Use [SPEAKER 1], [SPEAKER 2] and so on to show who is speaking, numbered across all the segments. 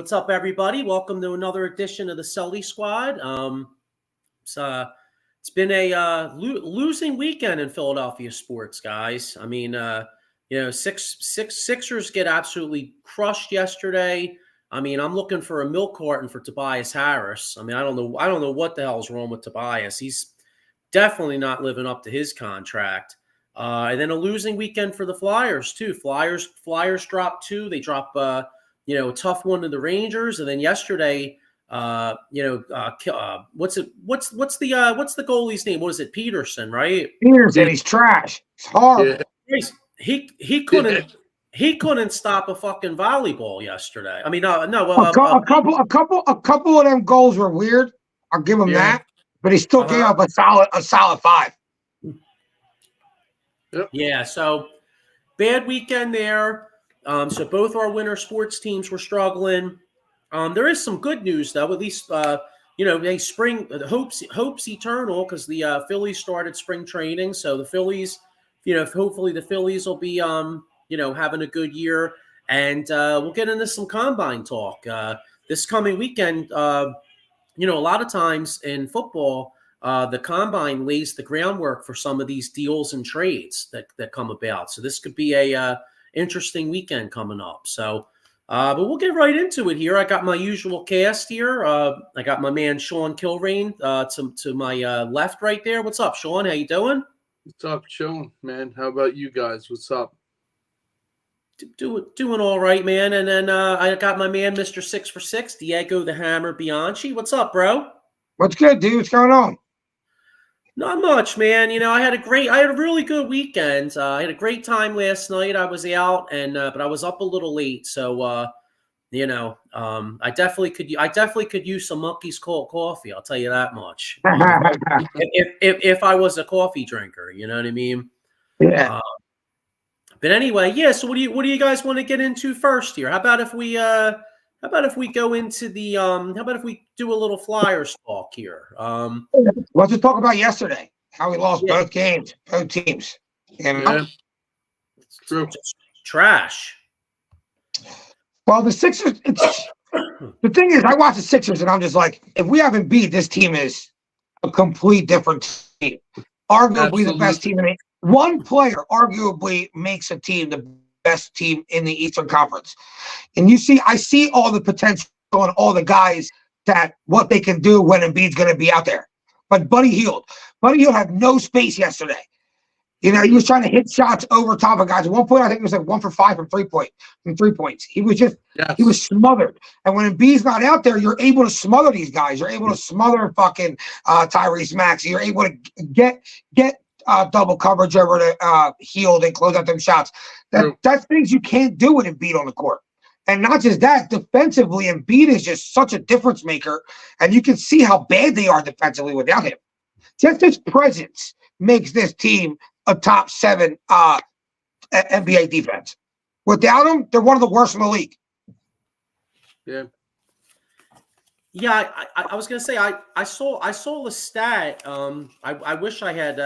[SPEAKER 1] What's up, everybody? Welcome to another edition of the Sully Squad. It's been a losing weekend in Philadelphia sports, guys. I mean, Sixers get absolutely crushed yesterday. I mean, I'm looking for a milk carton for Tobias Harris. I mean, I don't know what the hell's wrong with Tobias. He's definitely not living up to his contract. And then a losing weekend for the Flyers too. Flyers dropped two. They drop a tough one to the Rangers, and then yesterday, what's the goalie's name? What is it? Peterson, right?
[SPEAKER 2] Peterson, he's trash. It's horrible.
[SPEAKER 1] Yeah. He couldn't stop a fucking volleyball yesterday. I mean,
[SPEAKER 2] a couple of them goals were weird. I'll give him that, but he still gave up a solid 5.
[SPEAKER 1] Yep. Yeah. So bad weekend there. So both our winter sports teams were struggling. There is some good news though. At least spring hope's eternal because the Phillies started spring training. So the Phillies, hopefully the Phillies will be having a good year, and we'll get into some combine talk this coming weekend. A lot of times in football, the combine lays the groundwork for some of these deals and trades that come about. So this could be a interesting weekend coming up. So, but we'll get right into it here. I got my usual cast here. I got my man Sean Kilrain to my left right there. What's up, Sean? How you doing?
[SPEAKER 3] What's up, Sean? Man, how about you guys? What's up?
[SPEAKER 1] Doing all right, man. And then I got my man, Mr. 6 for 6, Diego the Hammer Bianchi. What's up, bro?
[SPEAKER 2] What's good, dude? What's going on?
[SPEAKER 1] Not much, man. I had a really good weekend. I had a great time last night. I was out but I was up a little late. So, I definitely could use some Monkey's cold coffee. I'll tell you that much. if I was a coffee drinker, you know what I mean?
[SPEAKER 2] Yeah.
[SPEAKER 1] But anyway, yeah. So what do you guys want to get into first here? How about if we go into the how about if we do a little Flyers talk here?
[SPEAKER 2] Let's just talk about yesterday. How we lost both games, both teams.
[SPEAKER 3] Yeah. It's true.
[SPEAKER 1] Trash.
[SPEAKER 2] Well, the Sixers, the thing is, I watch the Sixers and I'm just like, if we haven't beat, this team is a complete different team. Arguably the best team in it. One player arguably makes a team the best team in the Eastern Conference. And I see all the potential on all the guys that what they can do when Embiid's going to be out there. But Buddy Hield had no space yesterday. He was trying to hit shots over top of guys. At one point, I think it was like 1 for 5 from 3 points. He was he was smothered. And when Embiid's not out there, you're able to smother these guys. You're able to smother fucking Tyrese Maxey. You're able to get double coverage over to Hield and close out them shots. That's things you can't do with Embiid on the court. And not just that, defensively, Embiid is just such a difference maker, and you can see how bad they are defensively without him. Just his presence makes this team a top 7 NBA defense. Without him, they're one of the worst in the league.
[SPEAKER 3] Yeah.
[SPEAKER 1] Yeah, I was gonna say I saw the stat. I wish I had.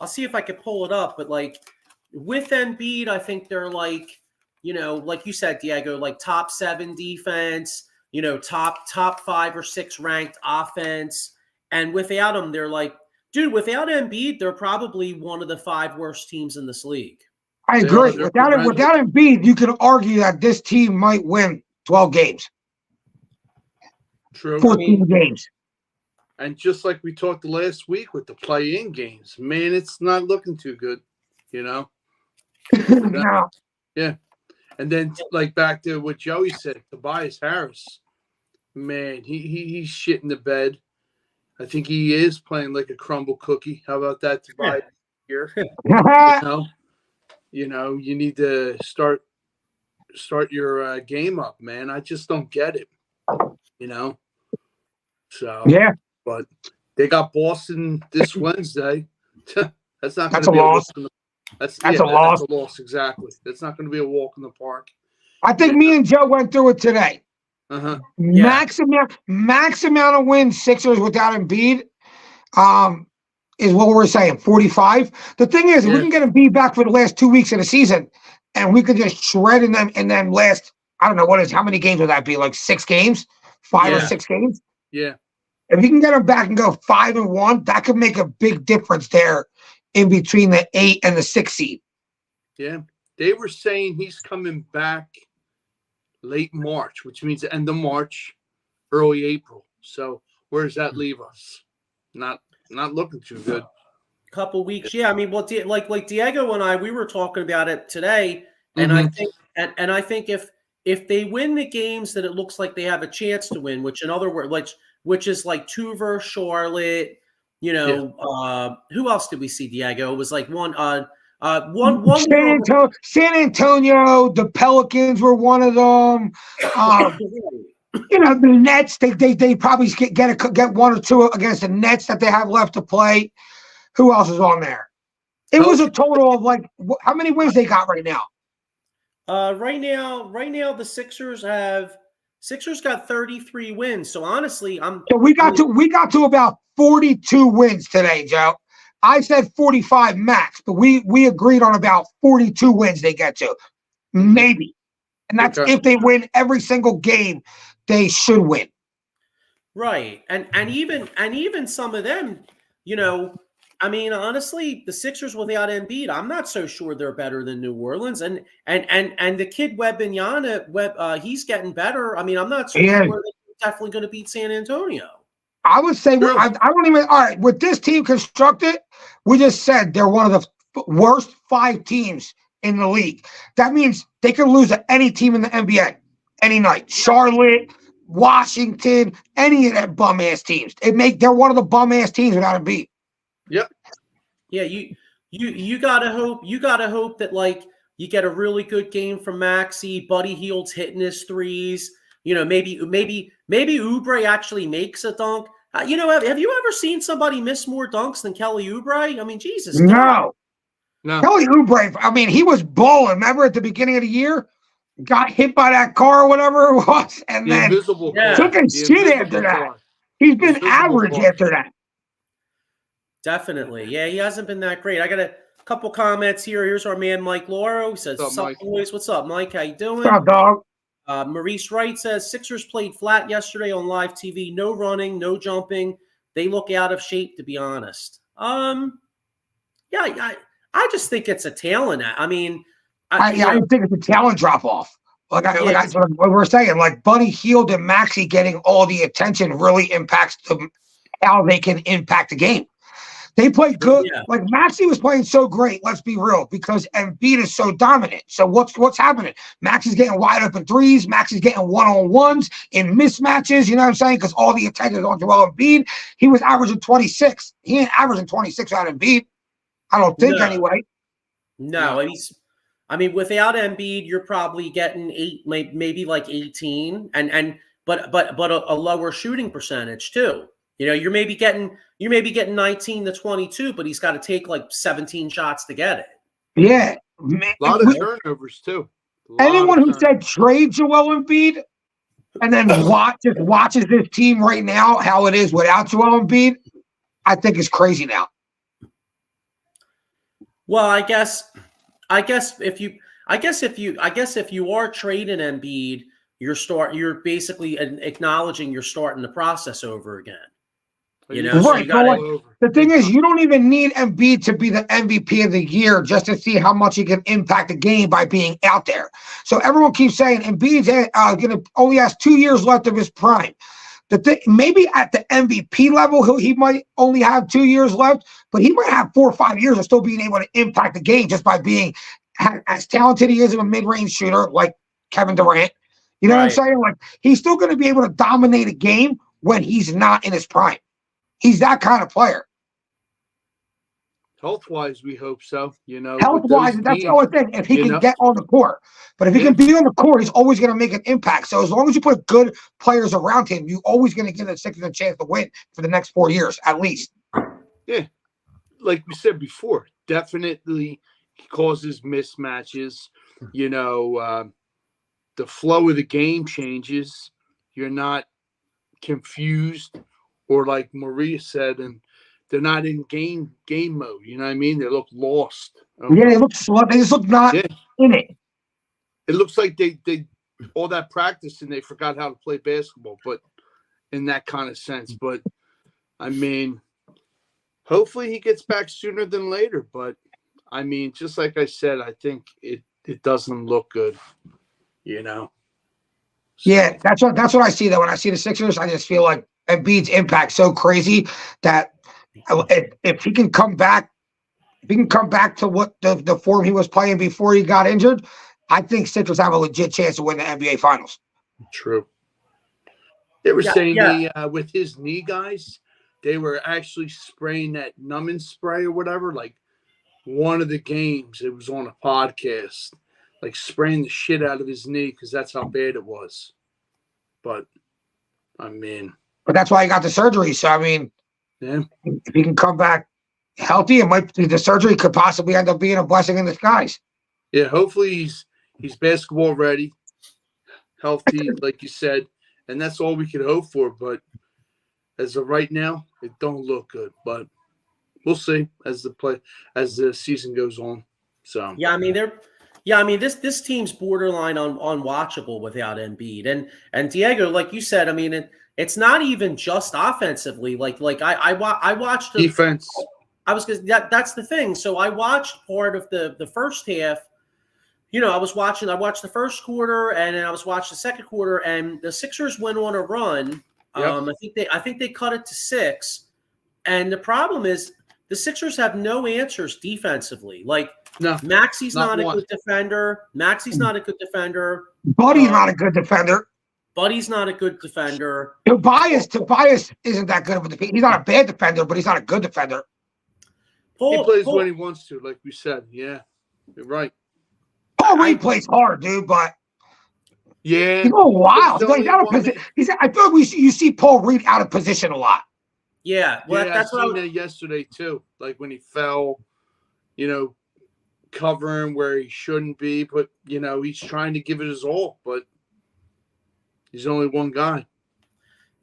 [SPEAKER 1] I'll see if I could pull it up. But like with Embiid, I think they're like you said, Diego, like top 7 defense. Top 5 or 6 ranked offense. And without him, they're like, dude. Without Embiid, they're probably one of the 5 worst teams in this league.
[SPEAKER 2] I agree. Without Embiid, you could argue that this team might win 12 games.
[SPEAKER 3] True.
[SPEAKER 2] 14 games.
[SPEAKER 3] And just like we talked last week with the play-in games, man, it's not looking too good,
[SPEAKER 2] No.
[SPEAKER 3] Yeah. And then, like, back to what Joey said, Tobias Harris, man, he's shit in the bed. I think he is playing like a crumble cookie. How about that, Tobias? Here, you need to start your game up, man. I just don't get it, So
[SPEAKER 2] yeah,
[SPEAKER 3] but they got Boston this Wednesday. That's not going
[SPEAKER 2] that's
[SPEAKER 3] to be
[SPEAKER 2] a loss.
[SPEAKER 3] That's
[SPEAKER 2] a loss.
[SPEAKER 3] That's a loss, exactly. That's not going to be a walk in the park.
[SPEAKER 2] I think me and Joe went through it today.
[SPEAKER 3] Uh-huh.
[SPEAKER 2] Max amount of wins Sixers without Embiid is what we're saying, 45. The thing is, we can get Embiid back for the last 2 weeks of the season, and we could just shred in them last I don't know how many games would that be? Like 6 games, 5 or 6 games.
[SPEAKER 3] Yeah.
[SPEAKER 2] If you can get him back and go 5-1, that could make a big difference there in between the 8 and the 6 seed.
[SPEAKER 3] Yeah. They were saying he's coming back late March, which means the end of March, early April. So where does that leave us? Not looking too good.
[SPEAKER 1] Couple weeks, yeah. I mean, well, like Diego and I, we were talking about it today, and I think, and I think if they win the games that it looks like they have a chance to win, which in other words, which is like 2 versus Charlotte, who else did we see? Diego, it was like one.
[SPEAKER 2] San Antonio, the Pelicans were one of them. The Nets, they probably get 1 or 2 against the Nets that they have left to play. Who else is on there? It was a total of like how many wins they got right now?
[SPEAKER 1] Right now the Sixers got 33 wins. So honestly,
[SPEAKER 2] we got to about 42 wins today, Joe. I said 45 max, but we agreed on about 42 wins they get to. Maybe. And that's if they win every single game they should win.
[SPEAKER 1] Right. And even some of them, I mean, honestly, the Sixers without Embiid, I'm not so sure they're better than New Orleans. And the kid Wembanyama, he's getting better. I mean, I'm not so sure they're definitely going to beat San Antonio.
[SPEAKER 2] I would say I don't even. All right, with this team constructed, we just said they're one of the worst 5 teams in the league. That means they can lose to any team in the NBA any night. Charlotte, Washington, any of that bum ass teams. They're one of the bum ass teams without Embiid.
[SPEAKER 3] Yep.
[SPEAKER 1] Yeah, you gotta hope that like you get a really good game from Maxey. Buddy Hield's hitting his threes. Maybe Oubre actually makes a dunk. Have you ever seen somebody miss more dunks than Kelly Oubre? I mean, Jesus.
[SPEAKER 2] No. Kelly Oubre. I mean, he was balling. Remember at the beginning of the year, got hit by that car or whatever it was, and then took a shit after that. He's been average after that.
[SPEAKER 1] Definitely. Yeah, he hasn't been that great. I got a couple comments here. Here's our man, Mike Lauro. He says, "What's up, boys? What's up, Mike? How you doing?"
[SPEAKER 2] What's up, dog?
[SPEAKER 1] Maurice Wright says, Sixers played flat yesterday on live TV. No running, no jumping. They look out of shape, to be honest. I just think it's a talent. I mean,
[SPEAKER 2] I think it's a talent drop-off. Like what we're saying, like Buddy Hield and Maxey getting all the attention really impacts how they can impact the game. They play good. Yeah. Like Maxey was playing so great. Let's be real, because Embiid is so dominant. So what's happening? Maxey's getting wide open threes. Maxey's getting 1-on-1s in mismatches. You know what I'm saying? Because all the attention is on Joel Embiid. He was averaging 26. He ain't averaging 26 out of Embiid. I don't think anyway.
[SPEAKER 1] No, without Embiid, you're probably getting 8, maybe like 18, but a lower shooting percentage too. You're maybe getting 19 to 22, but he's got to take like 17 shots to get it.
[SPEAKER 2] Yeah.
[SPEAKER 3] A lot of turnovers too.
[SPEAKER 2] Anyone who said trade Joel Embiid and then watches this team right now, how it is without Joel Embiid, I think is crazy now.
[SPEAKER 1] Well, I guess if you are trading Embiid, you're basically acknowledging you're starting the process over again.
[SPEAKER 2] Right. So the thing is, you don't even need Embiid to be the MVP of the year just to see how much he can impact the game by being out there. So everyone keeps saying Embiid only has 2 years left of his prime. Maybe at the MVP level, he might only have 2 years left, but he might have 4 or 5 years of still being able to impact the game just by being as talented he is of a mid-range shooter like Kevin Durant. You know what I'm saying? Like he's still going to be able to dominate a game when he's not in his prime. He's that kind of player.
[SPEAKER 3] Health-wise, we hope so.
[SPEAKER 2] Health-wise, that's the only thing. If he can get on the court. But if he can be on the court, he's always going to make an impact. So as long as you put good players around him, you're always going to give the Sixers a chance to win for the next 4 years, at least.
[SPEAKER 3] Yeah. Like we said before, definitely causes mismatches. The flow of the game changes. You're not confused. Or like Maria said, and they're not in game mode. You know what I mean? They look lost.
[SPEAKER 2] Yeah, they look slow. They just look not in it.
[SPEAKER 3] It looks like they all that practice and they forgot how to play basketball, but in that kind of sense. But I mean, hopefully he gets back sooner than later. But I mean, just like I said, I think it doesn't look good, you know. So.
[SPEAKER 2] Yeah, that's what I see though. When I see the Sixers, I just feel like Embiid's impact so crazy that if he can come back, to what the form he was playing before he got injured, I think Sixers have a legit chance to win the NBA Finals.
[SPEAKER 3] True. They were saying with his knee, guys, they were actually spraying that numbing spray or whatever. Like one of the games, it was on a podcast, like spraying the shit out of his knee because that's how bad it was. But I mean,
[SPEAKER 2] but that's why he got the surgery. So I mean,
[SPEAKER 3] yeah,
[SPEAKER 2] if he can come back healthy, the surgery could possibly end up being a blessing in disguise.
[SPEAKER 3] Yeah, hopefully he's basketball ready, healthy, like you said, and that's all we can hope for. But as of right now, it don't look good. But we'll see as the season goes on. So
[SPEAKER 2] I mean this team's borderline on unwatchable without Embiid and Diego, like you said. I mean it's not even just offensively. Like I watched
[SPEAKER 3] defense.
[SPEAKER 2] That's the thing. So I watched part of the first half. You know, I watched the first quarter and then I was watching the second quarter, and the Sixers went on a run. Yep. I think they cut it to 6. And the problem is the Sixers have no answers defensivly. Like Maxi's not a good defender. Buddy's not a good defender. Buddy's not a good defender. Tobias isn't that good of a defender. He's not a bad defender, but he's not a good defender.
[SPEAKER 3] He plays when he wants to, like we said. Yeah, you're right.
[SPEAKER 2] Paul Reed plays hard, dude, but
[SPEAKER 3] yeah,
[SPEAKER 2] he's going wild. He's out of position. I feel like you see Paul Reed out of position a lot.
[SPEAKER 1] Yeah, well, that's
[SPEAKER 3] I seen that yesterday too. Like when he fell, you know, covering where he shouldn't be, but you know he's trying to give it his all, but he's only one guy.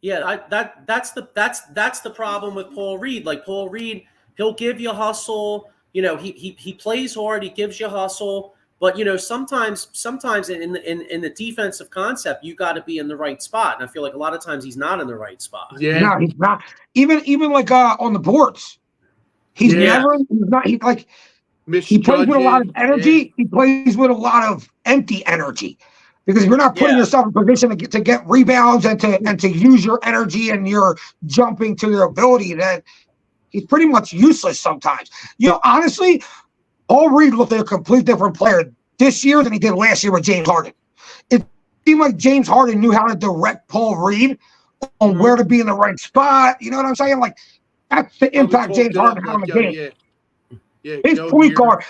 [SPEAKER 1] Yeah, that's the problem with Paul Reed. Like Paul Reed, he'll give you hustle. You know, he plays hard. He gives you hustle. But you know, sometimes in the defensive concept, you got to be in the right spot, and I feel like a lot of times he's not in the right spot.
[SPEAKER 2] Yeah, no, he's not. Even like on the boards, he's never. He's not. He's like he plays with a lot of energy. Yeah. He plays with a lot of empty energy because if you're not putting yourself in position to get rebounds and to use your energy and your jumping to your ability, then he's pretty much useless sometimes. You know, honestly. Paul Reed looked like a complete different player this year than he did last year with James Harden. It seemed like James Harden knew how to direct Paul Reed on where to be in the right spot. You know what I'm saying? Like, that's the impact James Harden had on the game.
[SPEAKER 3] Yeah,
[SPEAKER 2] his point guard,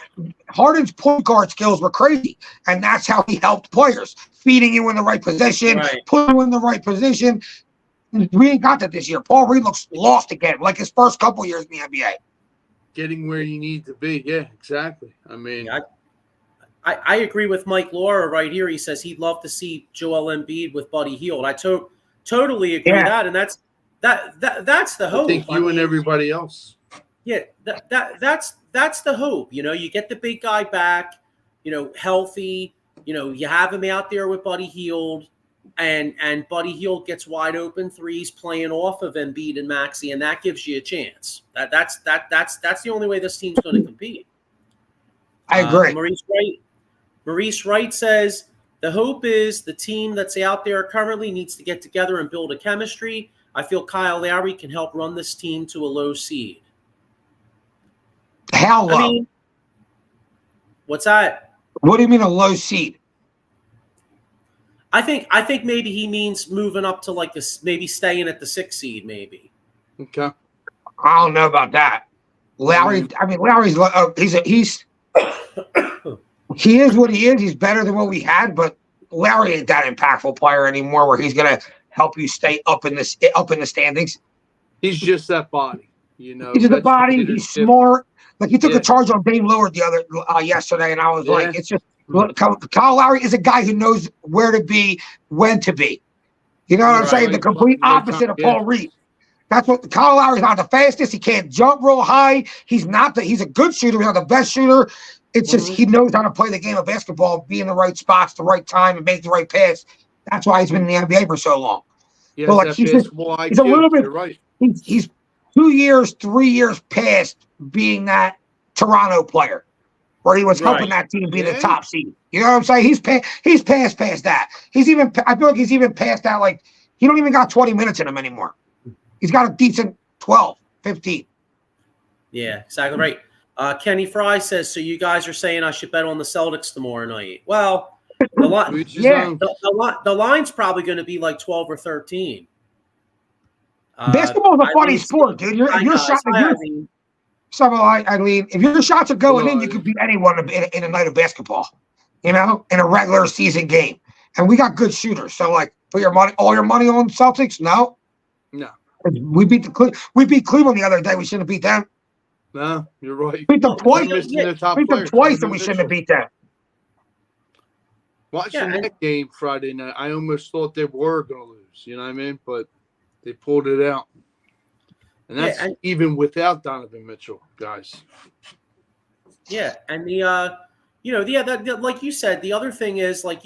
[SPEAKER 2] Harden's point guard skills were crazy, and that's how he helped players, feeding you in the right position, putting you in the right position. We ain't got that this year. Paul Reed looks lost again, like his first couple years in the NBA.
[SPEAKER 3] Getting where you need to be. Yeah, exactly. I mean,
[SPEAKER 1] I agree with Mike Laura right here. He says he'd love to see Joel Embiid with Buddy Hield. I totally agree with that, and that's the hope.
[SPEAKER 3] I think and everybody else.
[SPEAKER 1] Yeah, that's the hope. You know, you get the big guy back, you know, healthy. You know, you have him out there with Buddy Hield. And Buddy Hield gets wide open threes playing off of Embiid and Maxey, and that gives you a chance. That's the only way this team's going to compete.
[SPEAKER 2] I agree.
[SPEAKER 1] Maurice Wright says the hope is the team that's out there currently needs to get together and build a chemistry. I feel Kyle Lowry can help run this team to a low seed.
[SPEAKER 2] How low?
[SPEAKER 1] What's that?
[SPEAKER 2] What do you mean a low seed?
[SPEAKER 1] I think maybe he means moving up to like this, maybe staying at the 6th seed, maybe.
[SPEAKER 3] Okay.
[SPEAKER 2] I don't know about that. Lowry, I mean, Lowry's he is what he is. He's better than what we had, but Lowry ain't that impactful player anymore where he's gonna help you stay up in the standings.
[SPEAKER 3] He's just that body, you know.
[SPEAKER 2] He's just a body. He's smart. Like he took a charge on Dame Lillard the other yesterday, and I was like, it's just. Kyle Lowry is a guy who knows where to be, when to be. You know what I'm saying? The complete opposite of Paul Reed. That's what Kyle Lowry's not the fastest. He can't jump real high. He's a good shooter. He's not the best shooter. It's just he knows how to play the game of basketball, be in the right spots, the right time, and make the right pass. That's why he's been in the NBA for so long.
[SPEAKER 3] Yes,
[SPEAKER 2] But like he's a little bit.
[SPEAKER 3] You're right.
[SPEAKER 2] He's 2 years, 3 years past being that Toronto player, where he was helping that team be the top seed. You know what I'm saying? He's past that. I feel like he's even past that. Like he don't even got 20 minutes in him anymore. He's got a decent 12, 15.
[SPEAKER 1] Yeah, exactly right. Kenny Fry says, so you guys are saying I should bet on the Celtics tomorrow night. Well, the line's probably going to be like 12 or 13.
[SPEAKER 2] Basketball's a funny sport, dude. If your shots are going in, you could beat anyone in a night of basketball, in a regular season game. And we got good shooters. So, like, put all your money on Celtics? No. We beat Cleveland the other day. We shouldn't have beat them.
[SPEAKER 3] No, you're right.
[SPEAKER 2] Beat them twice. And we shouldn't have beat them.
[SPEAKER 3] Watching that game Friday night, I almost thought they were going to lose. You know what I mean? But they pulled it out. And that's even without Donovan Mitchell, guys.
[SPEAKER 1] Yeah, and like you said, the other thing is, like,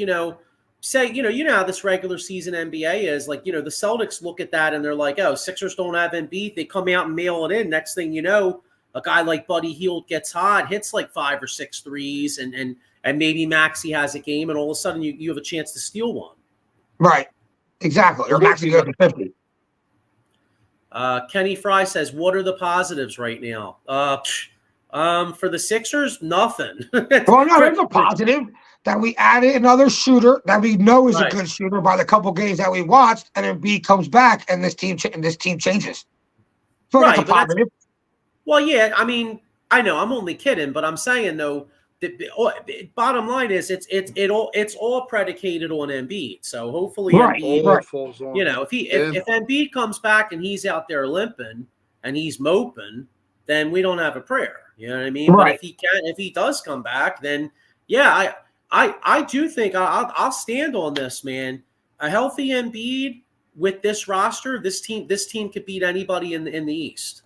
[SPEAKER 1] say, how this regular season NBA is, like, the Celtics look at that and they're like, oh, Sixers don't have Embiid. They come out and mail it in. Next thing you know, a guy like Buddy Hield gets hot, hits like 5 or 6 threes, and maybe Maxey has a game, and all of a sudden you have a chance to steal one.
[SPEAKER 2] Right. Exactly. Or Maxey goes to 50.
[SPEAKER 1] Kenny Fry says, what are the positives right now? For the Sixers, nothing.
[SPEAKER 2] Well, no, there's a positive that we added another shooter that we know is a good shooter by the couple games that we watched, and then B comes back and this team changes. So that's a positive.
[SPEAKER 1] Well, yeah, I mean, I know I'm only kidding, but I'm saying though, the bottom line is it's all predicated on Embiid. So hopefully, Embiid,
[SPEAKER 3] falls on.
[SPEAKER 1] If Embiid comes back and he's out there limping and he's moping, then we don't have a prayer. You know what I mean?
[SPEAKER 2] Right.
[SPEAKER 1] But if he does come back, then yeah, I do think I'll stand on this, man. A healthy Embiid with this roster, this team could beat anybody in the East.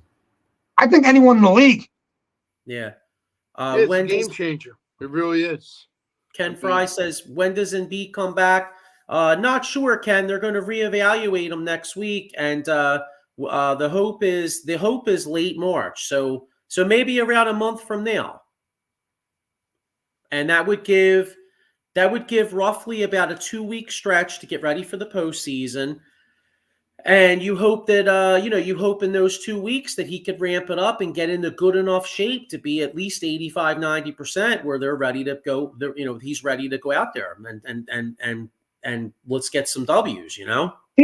[SPEAKER 2] I think anyone in the league.
[SPEAKER 1] Yeah.
[SPEAKER 3] It's a game changer. It really is.
[SPEAKER 1] Ken Fry says, when does Embiid come back? Not sure, Ken. They're going to reevaluate him next week, and the hope is late March. So maybe around a month from now. And that would give roughly about a 2-week stretch to get ready for the postseason. And you hope that, you hope in those 2 weeks that he could ramp it up and get into good enough shape to be at least 85, 90% where they're ready to go. He's ready to go out there and let's get some W's,
[SPEAKER 2] See,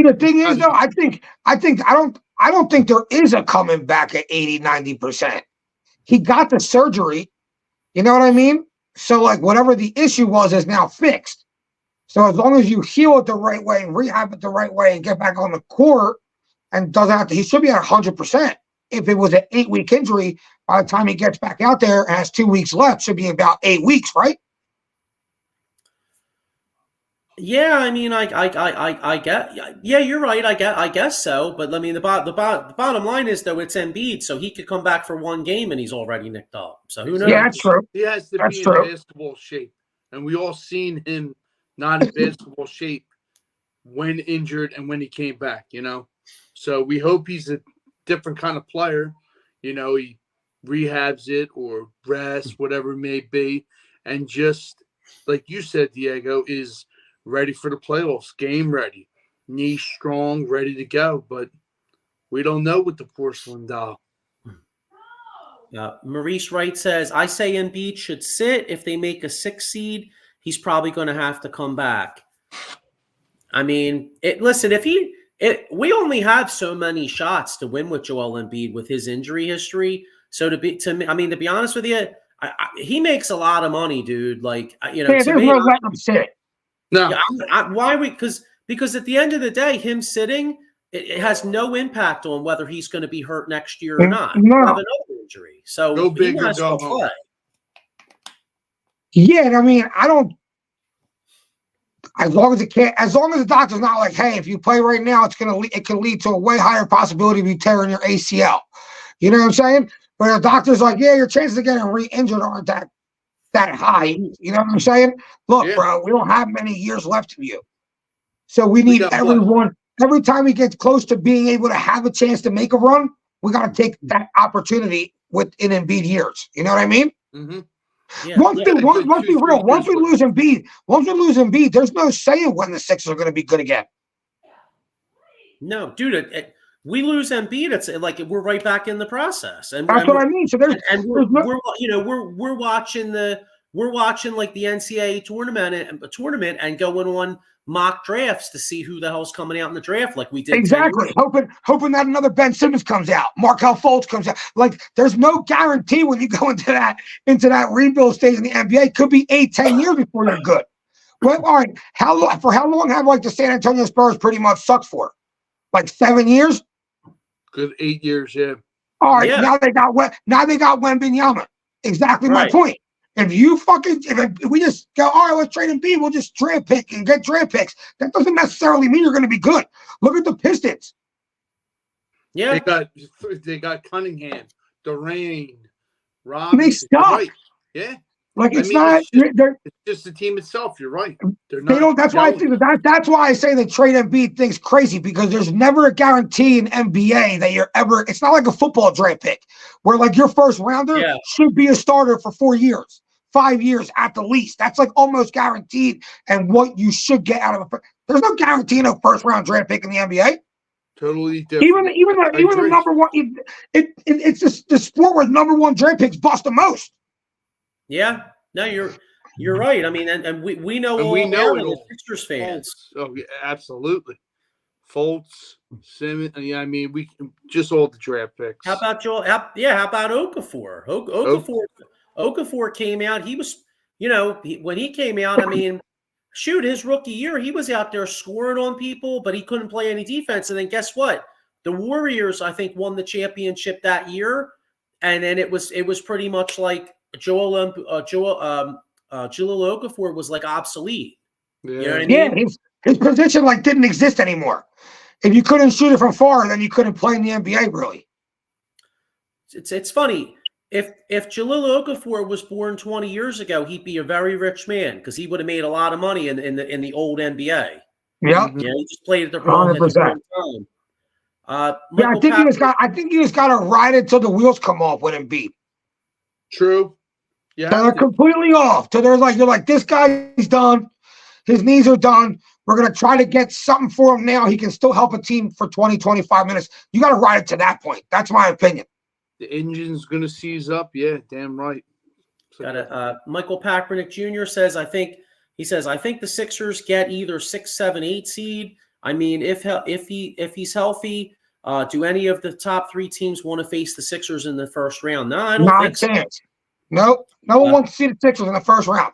[SPEAKER 2] the thing is, though, I don't think there is a coming back at 80, 90%. He got the surgery. You know what I mean? So, like, whatever the issue was is now fixed. So as long as you heal it the right way and rehab it the right way and get back on the court and he should be at 100%. If it was an 8-week injury, by the time he gets back out there and has 2 weeks left, should be about 8 weeks, right?
[SPEAKER 1] Yeah, I mean, I get. Yeah, you're right. I guess so. But I mean, the bottom line is, though, it's Embiid, so he could come back for one game and he's already nicked up. So who knows?
[SPEAKER 2] Yeah, that's true.
[SPEAKER 3] He has to be in basketball shape, and we all seen him not in basketball shape when injured and when he came back. So we hope he's a different kind of player. He rehabs it or rests, whatever it may be, and just like you said, Diego, is ready for the playoffs, game ready, knee strong, ready to go. But we don't know with the porcelain doll.
[SPEAKER 1] Maurice Wright says, I say Embiid should sit. If they make a 6 seed, he's probably going to have to come back. I mean, listen, we only have so many shots to win with Joel Embiid with his injury history. So to be honest with you, he makes a lot of money, dude. Like,
[SPEAKER 2] there's no letting him sit.
[SPEAKER 3] No.
[SPEAKER 1] Why because at the end of the day, him sitting, it has no impact on whether he's going to be hurt next year or not.
[SPEAKER 2] No.
[SPEAKER 1] Have another injury. So
[SPEAKER 3] go big or go home.
[SPEAKER 2] Yeah, I mean, I don't. As long as the doctor's not like, hey, if you play right now, it can lead to a way higher possibility of you tearing your ACL. You know what I'm saying? But the doctor's like, yeah, your chances of getting re-injured aren't that that high. You know what I'm saying? Look,
[SPEAKER 3] Yeah.
[SPEAKER 2] bro, we don't have many years left of you. So we need
[SPEAKER 3] got
[SPEAKER 2] everyone. Every time we get close to being able to have a chance to make a run, we got to take that opportunity within Embiid years. You know what I mean?
[SPEAKER 3] Mm-hmm.
[SPEAKER 1] Yeah.
[SPEAKER 2] Let's be real. Once we lose Embiid, there's no saying when the Sixers are going to be good again.
[SPEAKER 1] No, dude, we lose Embiid, it's like we're right back in the process, and
[SPEAKER 2] That's what I mean. So
[SPEAKER 1] we're watching like the NCAA tournament and going on mock drafts to see who the hell's coming out in the draft, like we did.
[SPEAKER 2] Exactly. Hoping that another Ben Simmons comes out, Markelle Fultz comes out. Like there's no guarantee when you go into that rebuild stage in the NBA. It could be 8-10 years before you're good. Well, all right. How long have like the San Antonio Spurs pretty much sucked for? Like 7 years?
[SPEAKER 3] Good 8 years, yeah.
[SPEAKER 2] All right,
[SPEAKER 1] Yeah.
[SPEAKER 2] now they got Wembanyama. Exactly my point. If we just go, all right, let's trade Embiid, we'll just draft pick and get draft picks. That doesn't necessarily mean you're going to be good. Look at the Pistons.
[SPEAKER 1] Yeah,
[SPEAKER 3] they got Cunningham, Durant,
[SPEAKER 2] Robinson. They suck.
[SPEAKER 3] Right. Yeah.
[SPEAKER 2] Like it's not.
[SPEAKER 3] It's just the team itself. You're right. They're not.
[SPEAKER 2] They don't. That's why I think that's why I say the trade Embiid thing's crazy, because there's never a guarantee in NBA that you're ever. It's not like a football draft pick where like your first rounder should be a starter for 4 years, 5 years at the least. That's like almost guaranteed, and what you should get out of it. There's no guarantee in a first round draft pick in the NBA.
[SPEAKER 3] Totally different.
[SPEAKER 2] Even the number one. It's just the sport where number one draft picks bust the most.
[SPEAKER 1] Yeah, no, you're right. I mean, and we know all the Sixers fans.
[SPEAKER 3] Oh, yeah, absolutely. Fultz, Simmons. Yeah, I mean, we just all the draft picks.
[SPEAKER 1] How about Joel? How about Okafor? Okafor came out. He was, when he came out, I mean, shoot, his rookie year, he was out there scoring on people, but he couldn't play any defense. And then guess what? The Warriors, I think, won the championship that year, and then it was pretty much like Jahlil Okafor was like obsolete.
[SPEAKER 3] Yeah.
[SPEAKER 1] You know what I mean?
[SPEAKER 2] Yeah, his position like didn't exist anymore. If you couldn't shoot it from far, then you couldn't play in the NBA. Really,
[SPEAKER 1] it's funny. If Jahlil Okafor was born 20 years ago, he'd be a very rich man because he would have made a lot of money in the old NBA.
[SPEAKER 2] Yeah,
[SPEAKER 1] he just played at the wrong time.
[SPEAKER 2] I think he just got to ride it till the wheels come off with Embiid.
[SPEAKER 3] True. Yeah,
[SPEAKER 2] they're completely off. So you're like, this guy's done. His knees are done. We're going to try to get something for him now. He can still help a team for 20, 25 minutes. You got to ride it to that point. That's my opinion.
[SPEAKER 3] The engine's going to seize up. Yeah, damn right.
[SPEAKER 1] Michael Kaepernick Jr. says, I think the Sixers get either 6, 7, 8 seed. I mean, if he's healthy, do any of the top 3 teams want to face the Sixers in the first round? No, I don't think so.
[SPEAKER 2] Nope. No one wants to see the Sixers in the first round.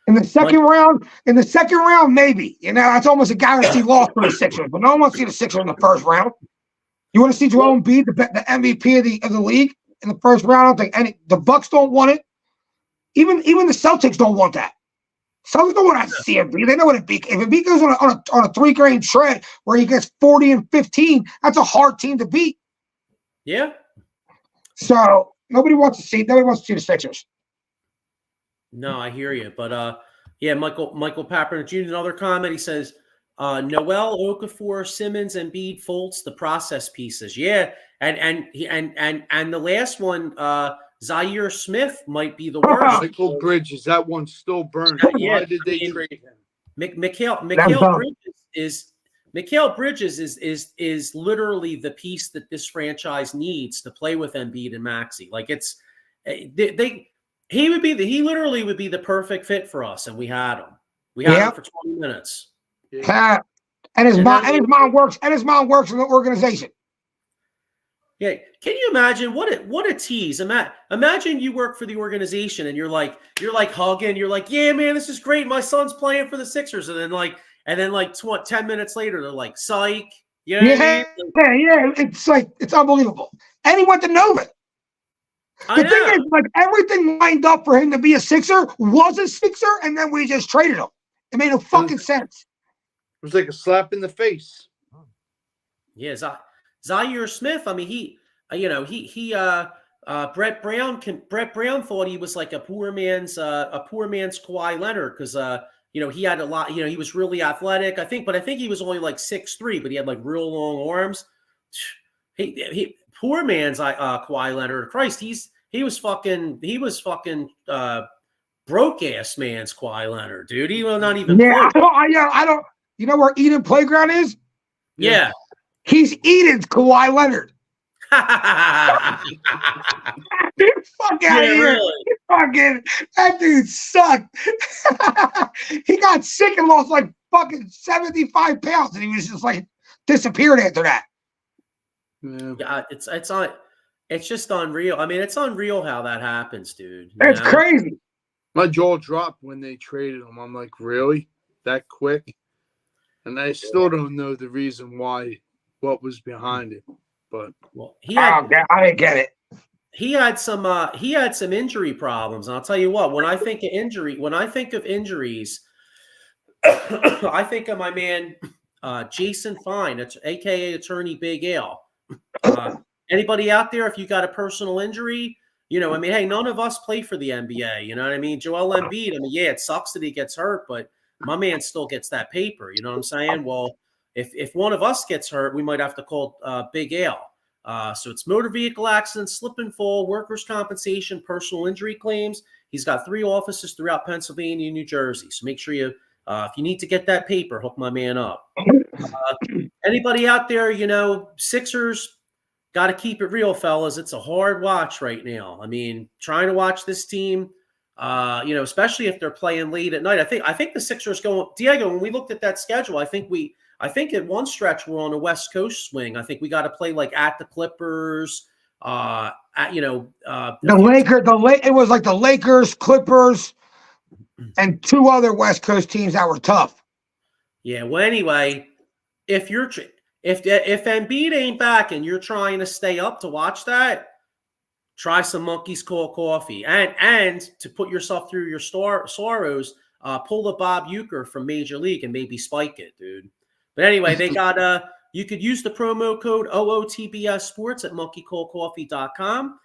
[SPEAKER 2] In the second round, maybe. That's almost a guaranteed loss for the Sixers. But no one wants to see the Sixers in the first round. You want to see Joel Embiid, the MVP of the league, in the first round? I don't think the Bucks don't want it. Even the Celtics don't want that. Celtics don't want to see Embiid. They know what Embiid. If Embiid goes on a 3-game shred where he gets 40 and 15, that's a hard team to beat.
[SPEAKER 1] Yeah.
[SPEAKER 2] So nobody wants to see the Sixers.
[SPEAKER 1] No, I hear you. But Michael Kaepernick Jr. Another comment. He says, Noel, Okafor, Simmons, Embiid, Fultz, the process pieces. Yeah, and the last one, Zaire Smith might be the worst.
[SPEAKER 3] Michael Bridges, that one's still burning. Why did they trade him?
[SPEAKER 1] Mikal Bridges is literally the piece that this franchise needs to play with Embiid and Maxey. Like he literally would be the perfect fit for us, and we had him. We had him for 20 minutes.
[SPEAKER 2] Yeah. And his mom works in the organization.
[SPEAKER 1] Yeah, can you imagine what a tease? Imagine you work for the organization and you're like hugging, you're like, yeah, man, this is great. My son's playing for the Sixers, and then 10 minutes later, they're like, psych. You know what I mean?
[SPEAKER 2] Yeah. It's unbelievable. And he went to Nova. The thing is, like, everything lined up for him to be a Sixer was a Sixer, and then we just traded him. It made no fucking sense.
[SPEAKER 3] It was like a slap in the face.
[SPEAKER 1] Yeah, Zaire Smith. I mean, Brett Brown thought he was like a poor man's Kawhi Leonard because he had a lot. He was really athletic. I think he was only like 6'3", but he had like real long arms. He poor man's Kawhi Leonard. Christ, he was fucking broke ass man's Kawhi Leonard, dude. He will not even.
[SPEAKER 2] Yeah, I don't. You know where Eden Playground is?
[SPEAKER 1] Yeah.
[SPEAKER 2] He's Eden's Kawhi Leonard. Fuck out of here.
[SPEAKER 1] Really.
[SPEAKER 2] Fucking, that dude sucked. He got sick and lost like fucking 75 pounds, and he was just like disappeared after that.
[SPEAKER 1] Yeah, it's just unreal. I mean, it's unreal how that happens, dude.
[SPEAKER 2] It's crazy.
[SPEAKER 3] My jaw dropped when they traded him. I'm like, really? That quick? And I still don't know the reason why, what was behind it. But
[SPEAKER 2] I didn't get it.
[SPEAKER 1] He had some injury problems, and I'll tell you what. When I think of injuries, I think of my man Jason Fine, aka Attorney Big Al. Anybody out there, if you got a personal injury, hey, none of us play for the NBA. You know what I mean? Joel Embiid. I mean, yeah, it sucks that he gets hurt, but my man still gets that paper. You know what I'm saying? Well, if one of us gets hurt, we might have to call Big Al. So it's motor vehicle accidents, slip and fall, workers' compensation, personal injury claims. He's got 3 offices throughout Pennsylvania and New Jersey. So make sure you, if you need to get that paper, hook my man up. Anybody out there, Sixers, got to keep it real, fellas. It's a hard watch right now. I mean, trying to watch this team, especially if they're playing late at night. I think the Sixers Diego, when we looked at that schedule, I think at one stretch we're on a West Coast swing. I think we got to play like at the Clippers, it
[SPEAKER 2] was like the Lakers, Clippers, and 2 other West Coast teams that were tough.
[SPEAKER 1] Yeah. Well, anyway, if Embiid ain't back and you're trying to stay up to watch that, try some Monkey's Cold Coffee, and to put yourself through your sorrows, pull the Bob Uecker from Major League and maybe spike it, dude. But anyway, they got you could use the promo code OOTBS Sports at monkeycoldcoffee.com.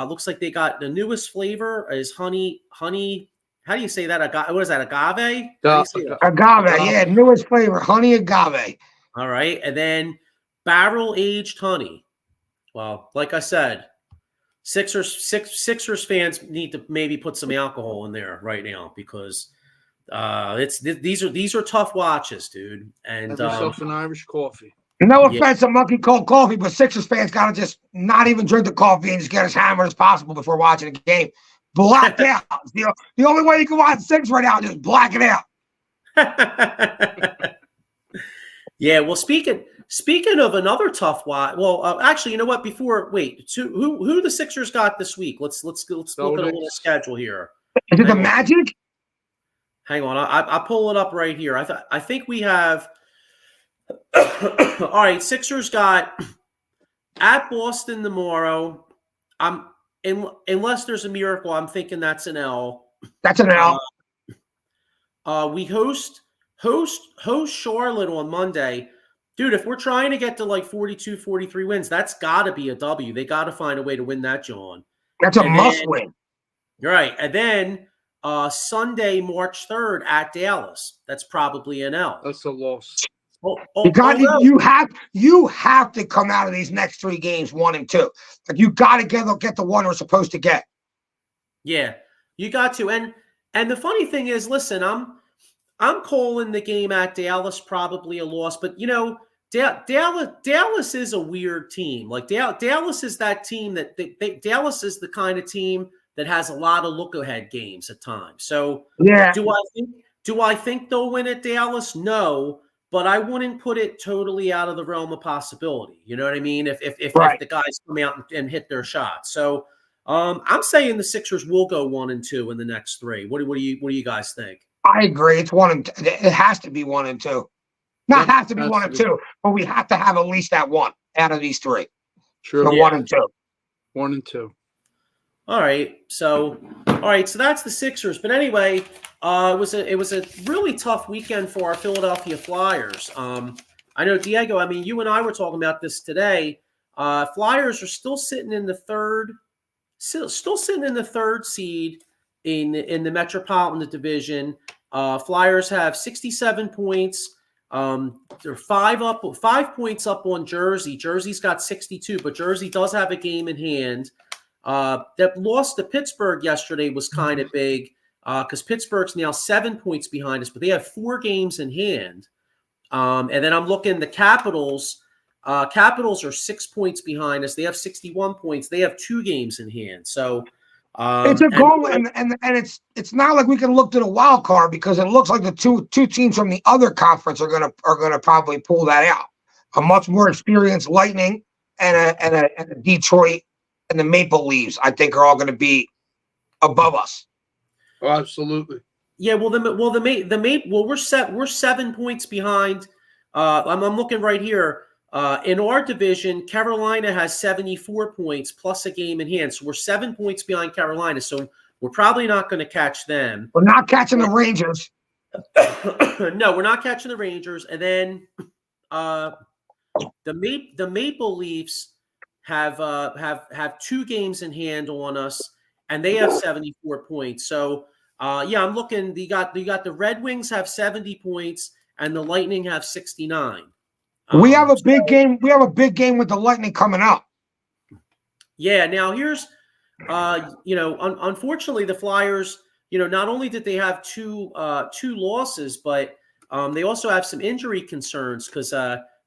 [SPEAKER 1] Looks like they got the newest flavor is honey. How do you say that? What is that? Agave?
[SPEAKER 2] Agave, yeah, newest flavor, honey agave.
[SPEAKER 1] All right, and then barrel-aged honey. Well, like I said, Sixers fans need to maybe put some alcohol in there right now because these are tough watches, dude. And
[SPEAKER 3] have yourself an Irish coffee.
[SPEAKER 2] No offense to Monkey Cold Coffee, but Sixers fans gotta just not even drink the coffee and just get as hammered as possible before watching a game. Black out. The only way you can watch Sixers right now is just black it out.
[SPEAKER 1] Yeah, well, speaking of another tough watch, actually, you know what? Who the Sixers got this week? Let's look at a little schedule here.
[SPEAKER 2] Is it the Magic?
[SPEAKER 1] Hang on, I pull it up right here. I think we have. All right, Sixers got at Boston tomorrow. Unless there's a miracle, I'm thinking that's an L.
[SPEAKER 2] That's an L.
[SPEAKER 1] We host Charlotte on Monday. Dude, if we're trying to get to like 42, 43 wins, that's got to be a W. They got to find a way to win that, John.
[SPEAKER 2] That's a must-win.
[SPEAKER 1] Right. And then Sunday, March 3rd at Dallas. That's probably an L.
[SPEAKER 3] That's a loss.
[SPEAKER 2] You have to come out of these next 3 games 1 and 2. Like you got to get the one we're supposed to get.
[SPEAKER 1] Yeah, you got to. And the funny thing is, listen, I'm calling the game at Dallas probably a loss, but Dallas is a weird team. Like Dallas is that team that Dallas is the kind of team that has a lot of look ahead games at times. So
[SPEAKER 2] yeah,
[SPEAKER 1] do I think they'll win at Dallas? No. But I wouldn't put it totally out of the realm of possibility. You know what I mean? If the guys come out and hit their shots. So I'm saying the Sixers will go 1 and 2 in the next 3. What do you guys think?
[SPEAKER 2] I agree. It's 1 and 2. It has to be 1 and 2. Not have to be 1 and 2, but we have to have at least that 1 out of these 3.
[SPEAKER 3] True.
[SPEAKER 2] So 1 and 2.
[SPEAKER 3] 1 and 2.
[SPEAKER 1] All right. So that's the Sixers. But anyway, it was a really tough weekend for our Philadelphia Flyers. I know, Diego, I mean, you and I were talking about this today. Flyers are still sitting in the 3rd still sitting in the third seed in the Metropolitan Division. Flyers have 67 points. They're 5 points up on Jersey. Jersey's got 62, but Jersey does have a game in hand. That loss to Pittsburgh yesterday was kind of big because Pittsburgh's now 7 points behind us, but they have 4 games in hand. And then I'm looking the Capitals. Capitals are 6 points behind us. They have 61 points. They have 2 games in hand. So
[SPEAKER 2] it's a goal, and it's not like we can look to the wild card because it looks like the two teams from the other conference are gonna probably pull that out. A much more experienced Lightning and a Detroit and the Maple Leafs, I think, are all going to be above us.
[SPEAKER 3] Oh, absolutely.
[SPEAKER 1] Yeah, we're 7 points behind. I'm looking right here. In our division, Carolina has 74 points plus a game in hand. So we're 7 points behind Carolina. So we're probably not going to catch them.
[SPEAKER 2] We're not catching the Rangers.
[SPEAKER 1] No, we're not catching the Rangers. And then the Maple Leafs have 2 games in hand on us, and they have 74 points. So yeah, I'm looking. You got the Red Wings have 70 points, and the Lightning have 69.
[SPEAKER 2] We have a big game. We have a big game with the Lightning coming up.
[SPEAKER 1] Yeah. Now here's, unfortunately, the Flyers. Not only did they have two losses, but they also have some injury concerns because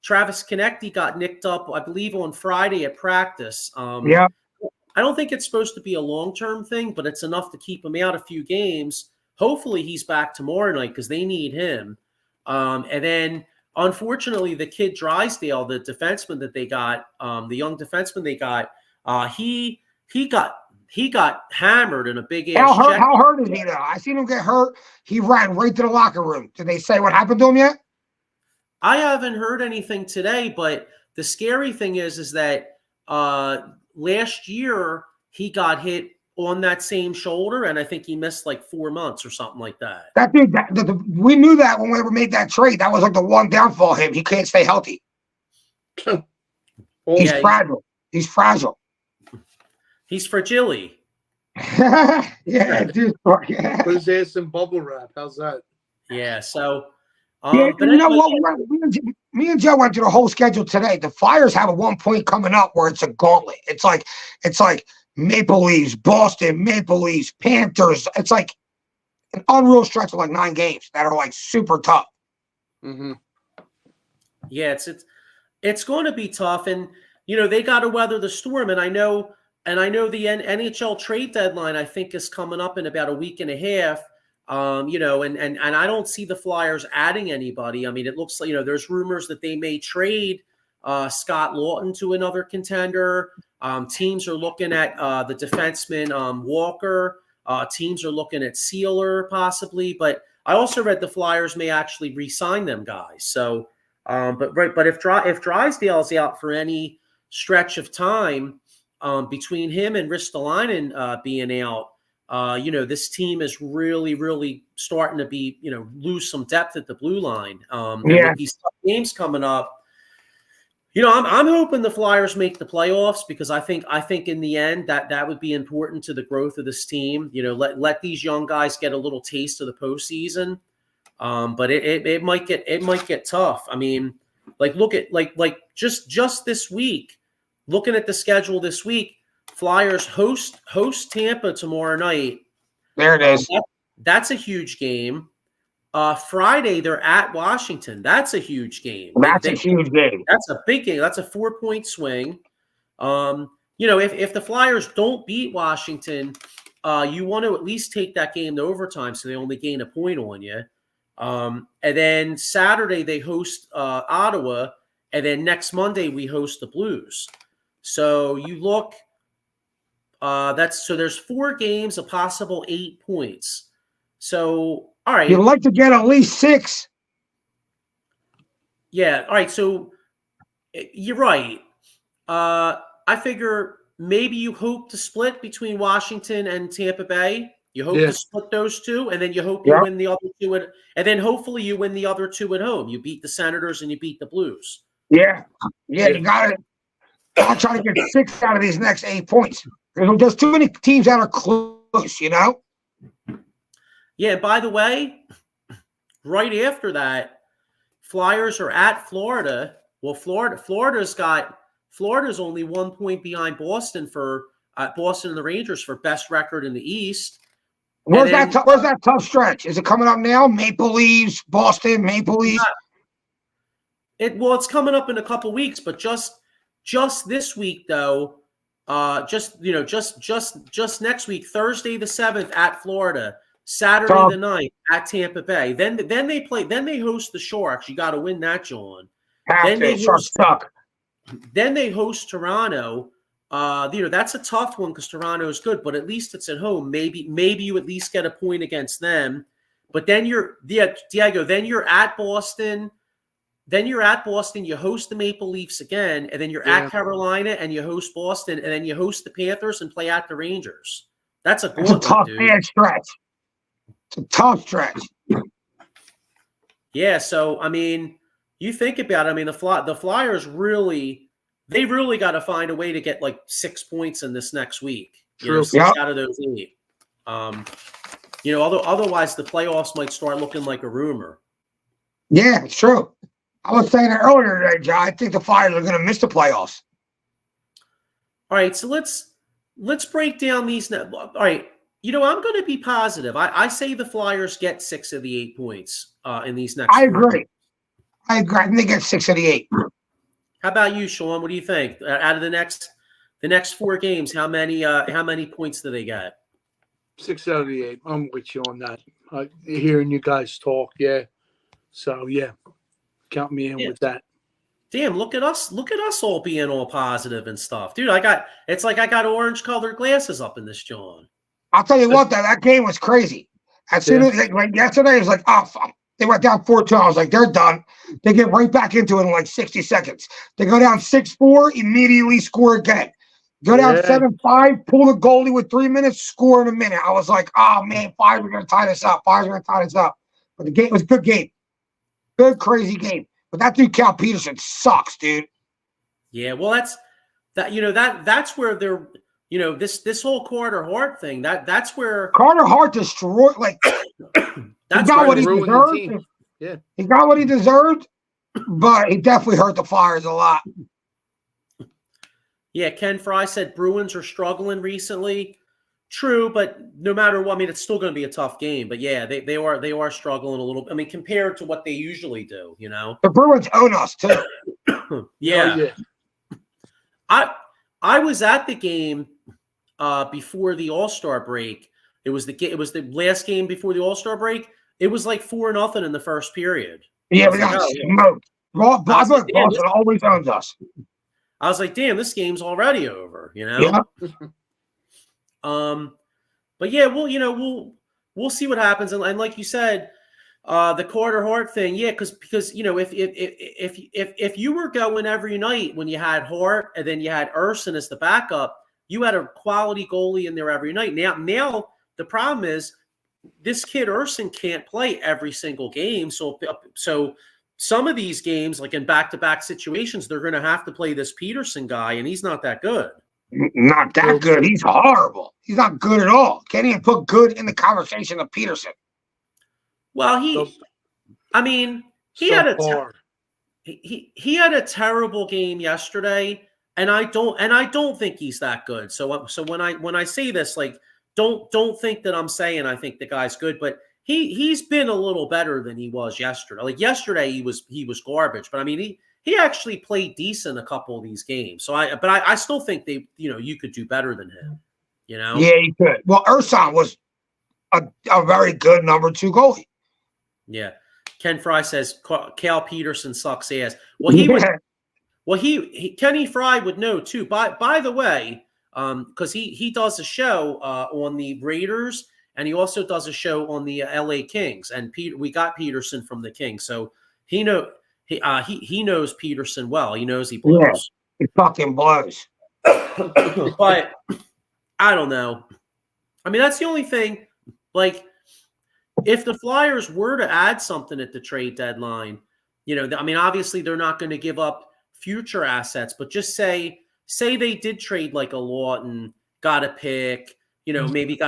[SPEAKER 1] Travis Konecny got nicked up, I believe, on Friday at practice.
[SPEAKER 2] Yeah.
[SPEAKER 1] I don't think it's supposed to be a long-term thing, but it's enough to keep him out a few games. Hopefully, he's back tomorrow night because they need him. And then, unfortunately, the kid Drysdale, the defenseman that they got, the young defenseman they got, he got hammered in a big ass.
[SPEAKER 2] How hurt is he though? I seen him get hurt. He ran right to the locker room. Did they say what happened to him yet?
[SPEAKER 1] I haven't heard anything today, but the scary thing is that last year he got hit on that same shoulder, and I think he missed like 4 months or something like that.
[SPEAKER 2] That dude, we knew that when we ever made that trade. That was like the one downfall of him. He can't stay healthy. He's fragile. He's fragile.
[SPEAKER 1] He's fragile.
[SPEAKER 2] Yeah, dude. Yeah.
[SPEAKER 3] Put his ass in bubble wrap. How's that?
[SPEAKER 1] Yeah, so
[SPEAKER 2] yeah, but you know what? Me and Joe went through the whole schedule today. The Flyers have a 1 point coming up where it's a gauntlet. It's like Maple Leafs, Boston, Maple Leafs, Panthers. It's like an unreal stretch of like 9 games that are like super tough.
[SPEAKER 3] Mm-hmm.
[SPEAKER 1] Yeah, it's going to be tough, and they got to weather the storm. And I know the NHL trade deadline I think is coming up in about a week and a half. And I don't see the Flyers adding anybody. I mean, it looks like, there's rumors that they may trade Scott Lawton to another contender. Teams are looking at the defenseman Walker. Teams are looking at Sealer possibly. But I also read the Flyers may actually re-sign them guys. So, but if Drysdale's out for any stretch of time between him and Ristolainen being out, this team is really, really starting to be, lose some depth at the blue line. And with these tough games coming up, I'm hoping the Flyers make the playoffs because I think in the end that would be important to the growth of this team. Let these young guys get a little taste of the postseason. But it might get tough. I mean, look at just this week, looking at the schedule this week. Flyers host Tampa tomorrow night.
[SPEAKER 2] There it is.
[SPEAKER 1] That's a huge game. Friday they're at Washington. That's a huge game.
[SPEAKER 2] That's a huge game.
[SPEAKER 1] That's a big game. That's a 4-point swing. If the Flyers don't beat Washington, you want to at least take that game to overtime so they only gain a point on you. And then Saturday they host Ottawa, and then next Monday we host the Blues. So you look. There's 4 games, a possible 8 points. So, all right.
[SPEAKER 2] You'd like to get at least 6.
[SPEAKER 1] Yeah. All right. So you're right. I figure maybe you hope to split between Washington and Tampa Bay. You hope to split those 2, and then you hope you win the other 2, and then hopefully you win the other 2 at home. You beat the Senators and you beat the Blues.
[SPEAKER 2] Yeah. You got it. I'll try to get 6 out of these next 8 points. There's too many teams that are close, you know?
[SPEAKER 1] Yeah, by the way, right after that, Flyers are at Florida. Well, Florida's only 1 point behind Boston for Boston and the Rangers for best record in the East.
[SPEAKER 2] Where's that tough stretch? Is it coming up now? Maple Leafs, Boston, Maple Leafs.
[SPEAKER 1] It's coming up in a couple weeks, but just this week though, just next week, Thursday the 7th at Florida, Saturday the 9th at Tampa Bay. Then they host the Sharks. You got to win that, John. Then they host Toronto. That's a tough one because Toronto is good, but at least it's at home. Maybe you at least get a point against them. But then Diego. Then you're at Boston. You host the Maple Leafs again, and then you're at Carolina, and you host Boston, and then you host the Panthers and play at the Rangers. That's a
[SPEAKER 2] tough stretch. It's a tough stretch.
[SPEAKER 1] Yeah, so I mean, you think about it. I mean, the Flyers really got to find a way to get like 6 points in this next week. Six out of those 8. Otherwise the playoffs might start looking like a rumor.
[SPEAKER 2] Yeah, it's true. I was saying it earlier today, John. I think the Flyers are going to miss the playoffs.
[SPEAKER 1] All right, so let's break down these. All right, I'm going to be positive. I say the Flyers get 6 of the 8 points in these next.
[SPEAKER 2] I agree. I think they get 6 of the 8.
[SPEAKER 1] How about you, Sean? What do you think? Out of the next 4 games, how many points do they get?
[SPEAKER 3] 6 out of the 8. I'm with you on that. Hearing you guys talk, yeah. So yeah. Count me in with that.
[SPEAKER 1] Damn, look at us all being all positive and stuff. Dude, I got orange colored glasses up in this, John.
[SPEAKER 2] I'll tell you what, that game was crazy. As soon as yesterday, it was like, oh, fuck. They went down 4-2. I was like, they're done. They get right back into it in like 60 seconds. They go down 6-4, immediately score again. Go down 7-5, pull the goalie with 3 minutes, score in a minute. I was like, oh, man, Flyers are going to tie this up. But the game was a good game. Good, crazy game. But that dude, Cal Peterson, sucks, dude.
[SPEAKER 1] Yeah, well, that's where they're, this whole Carter Hart thing, that's where
[SPEAKER 2] Carter Hart destroyed, like,
[SPEAKER 1] that's
[SPEAKER 2] he got what he deserved.
[SPEAKER 3] Yeah.
[SPEAKER 2] He got what he deserved, but he definitely hurt the Flyers a lot.
[SPEAKER 1] Yeah, Ken Fry said Bruins are struggling recently. True, but no matter what, I mean, it's still going to be a tough game. But yeah, they are struggling a little. I mean, compared to what they usually do,
[SPEAKER 2] The Bruins own us too.
[SPEAKER 1] Yeah. I was at the game before the All-Star break. It was the last game before the All-Star break. It was like 4-0 in the first period.
[SPEAKER 2] Yeah, we got smoked. Boston always owns us.
[SPEAKER 1] I was like, damn, this game's already over.
[SPEAKER 2] Yeah.
[SPEAKER 1] But yeah, we'll see what happens, and like you said, the Carter Hart thing, yeah, because if you were going every night when you had Hart and then you had Urson as the backup, you had a quality goalie in there every night. Now the problem is this kid Urson can't play every single game, so some of these games, like in back-to-back situations, they're going to have to play this Peterson guy, and he's not that good.
[SPEAKER 2] Not that good. He's horrible. He's not good at all. Can't even put good in the conversation of Peterson.
[SPEAKER 1] Well, he had a terrible game yesterday, and I don't think he's that good. So when I say this, like, don't think that I'm saying I think the guy's good, but he's been a little better than he was yesterday. Like yesterday, he was garbage, but I mean he actually played decent a couple of these games. So I still think you could do better than him. Yeah,
[SPEAKER 2] you could. Well, Urson was a very good number 2 goalie.
[SPEAKER 1] Yeah. Ken Fry says Cal Peterson sucks ass. Well, Kenny Fry would know too. By the way, because he does a show on the Raiders, and he also does a show on the LA Kings. And we got Peterson from the Kings, so he knows Peterson well. He knows he blows.
[SPEAKER 2] Yeah, he fucking blows.
[SPEAKER 1] But I don't know. I mean, that's the only thing. Like, if the Flyers were to add something at the trade deadline, I mean, obviously they're not going to give up future assets, but just say say they did trade like a Lawton, got a pick, maybe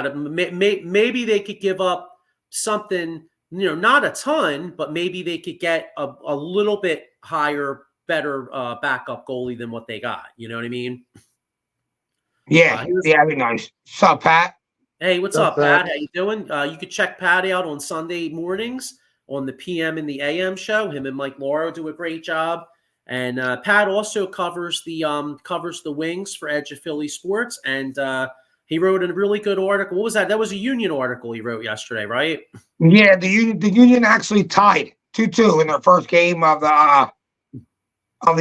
[SPEAKER 1] maybe they could give up something, not a ton, but maybe they could get a little bit higher, better backup goalie than what they got. You know what I mean?
[SPEAKER 2] Yeah, that'd be nice. What's up, Pat?
[SPEAKER 1] Hey, what's up, Pat? How you doing? You could check Pat out on Sunday mornings on the PM and the AM show. Him and Mike Lauro do a great job. And Pat also covers the wings for Edge of Philly Sports. And he wrote a really good article. What was that? That was a Union article he wrote yesterday, right?
[SPEAKER 2] Yeah, the Union actually tied 2-2 in their first game of the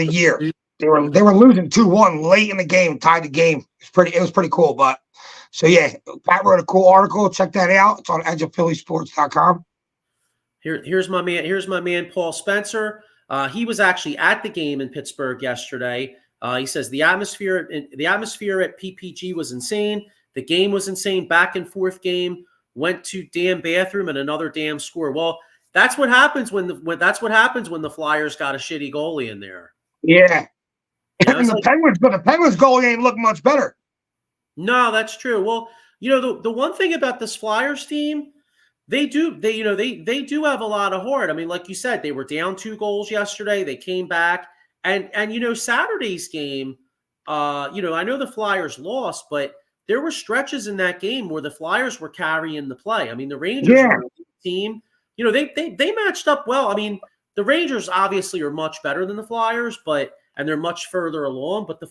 [SPEAKER 2] year. They were losing 2-1 late in the game, tied the game. It was pretty cool. But so yeah, Pat wrote a cool article. Check that out. It's on edgeofphillysports.com.
[SPEAKER 1] Here's my man Paul Spencer. He was actually at the game in Pittsburgh yesterday. He says the atmosphere at PPG was insane. The game was insane. Back and forth game. Went to damn bathroom and another damn score. Well, that's what happens when the Flyers got a shitty goalie in there.
[SPEAKER 2] Yeah. And the Penguins goalie ain't look much better.
[SPEAKER 1] No, that's true. Well, the one thing about this Flyers team, they do have a lot of heart. I mean, like you said, they were down 2 goals yesterday. They came back, and Saturday's game. I know the Flyers lost, but there were stretches in that game where the Flyers were carrying the play. I mean, the Rangers were a good team. They matched up well. I mean, the Rangers obviously are much better than the Flyers, and they're much further along. But the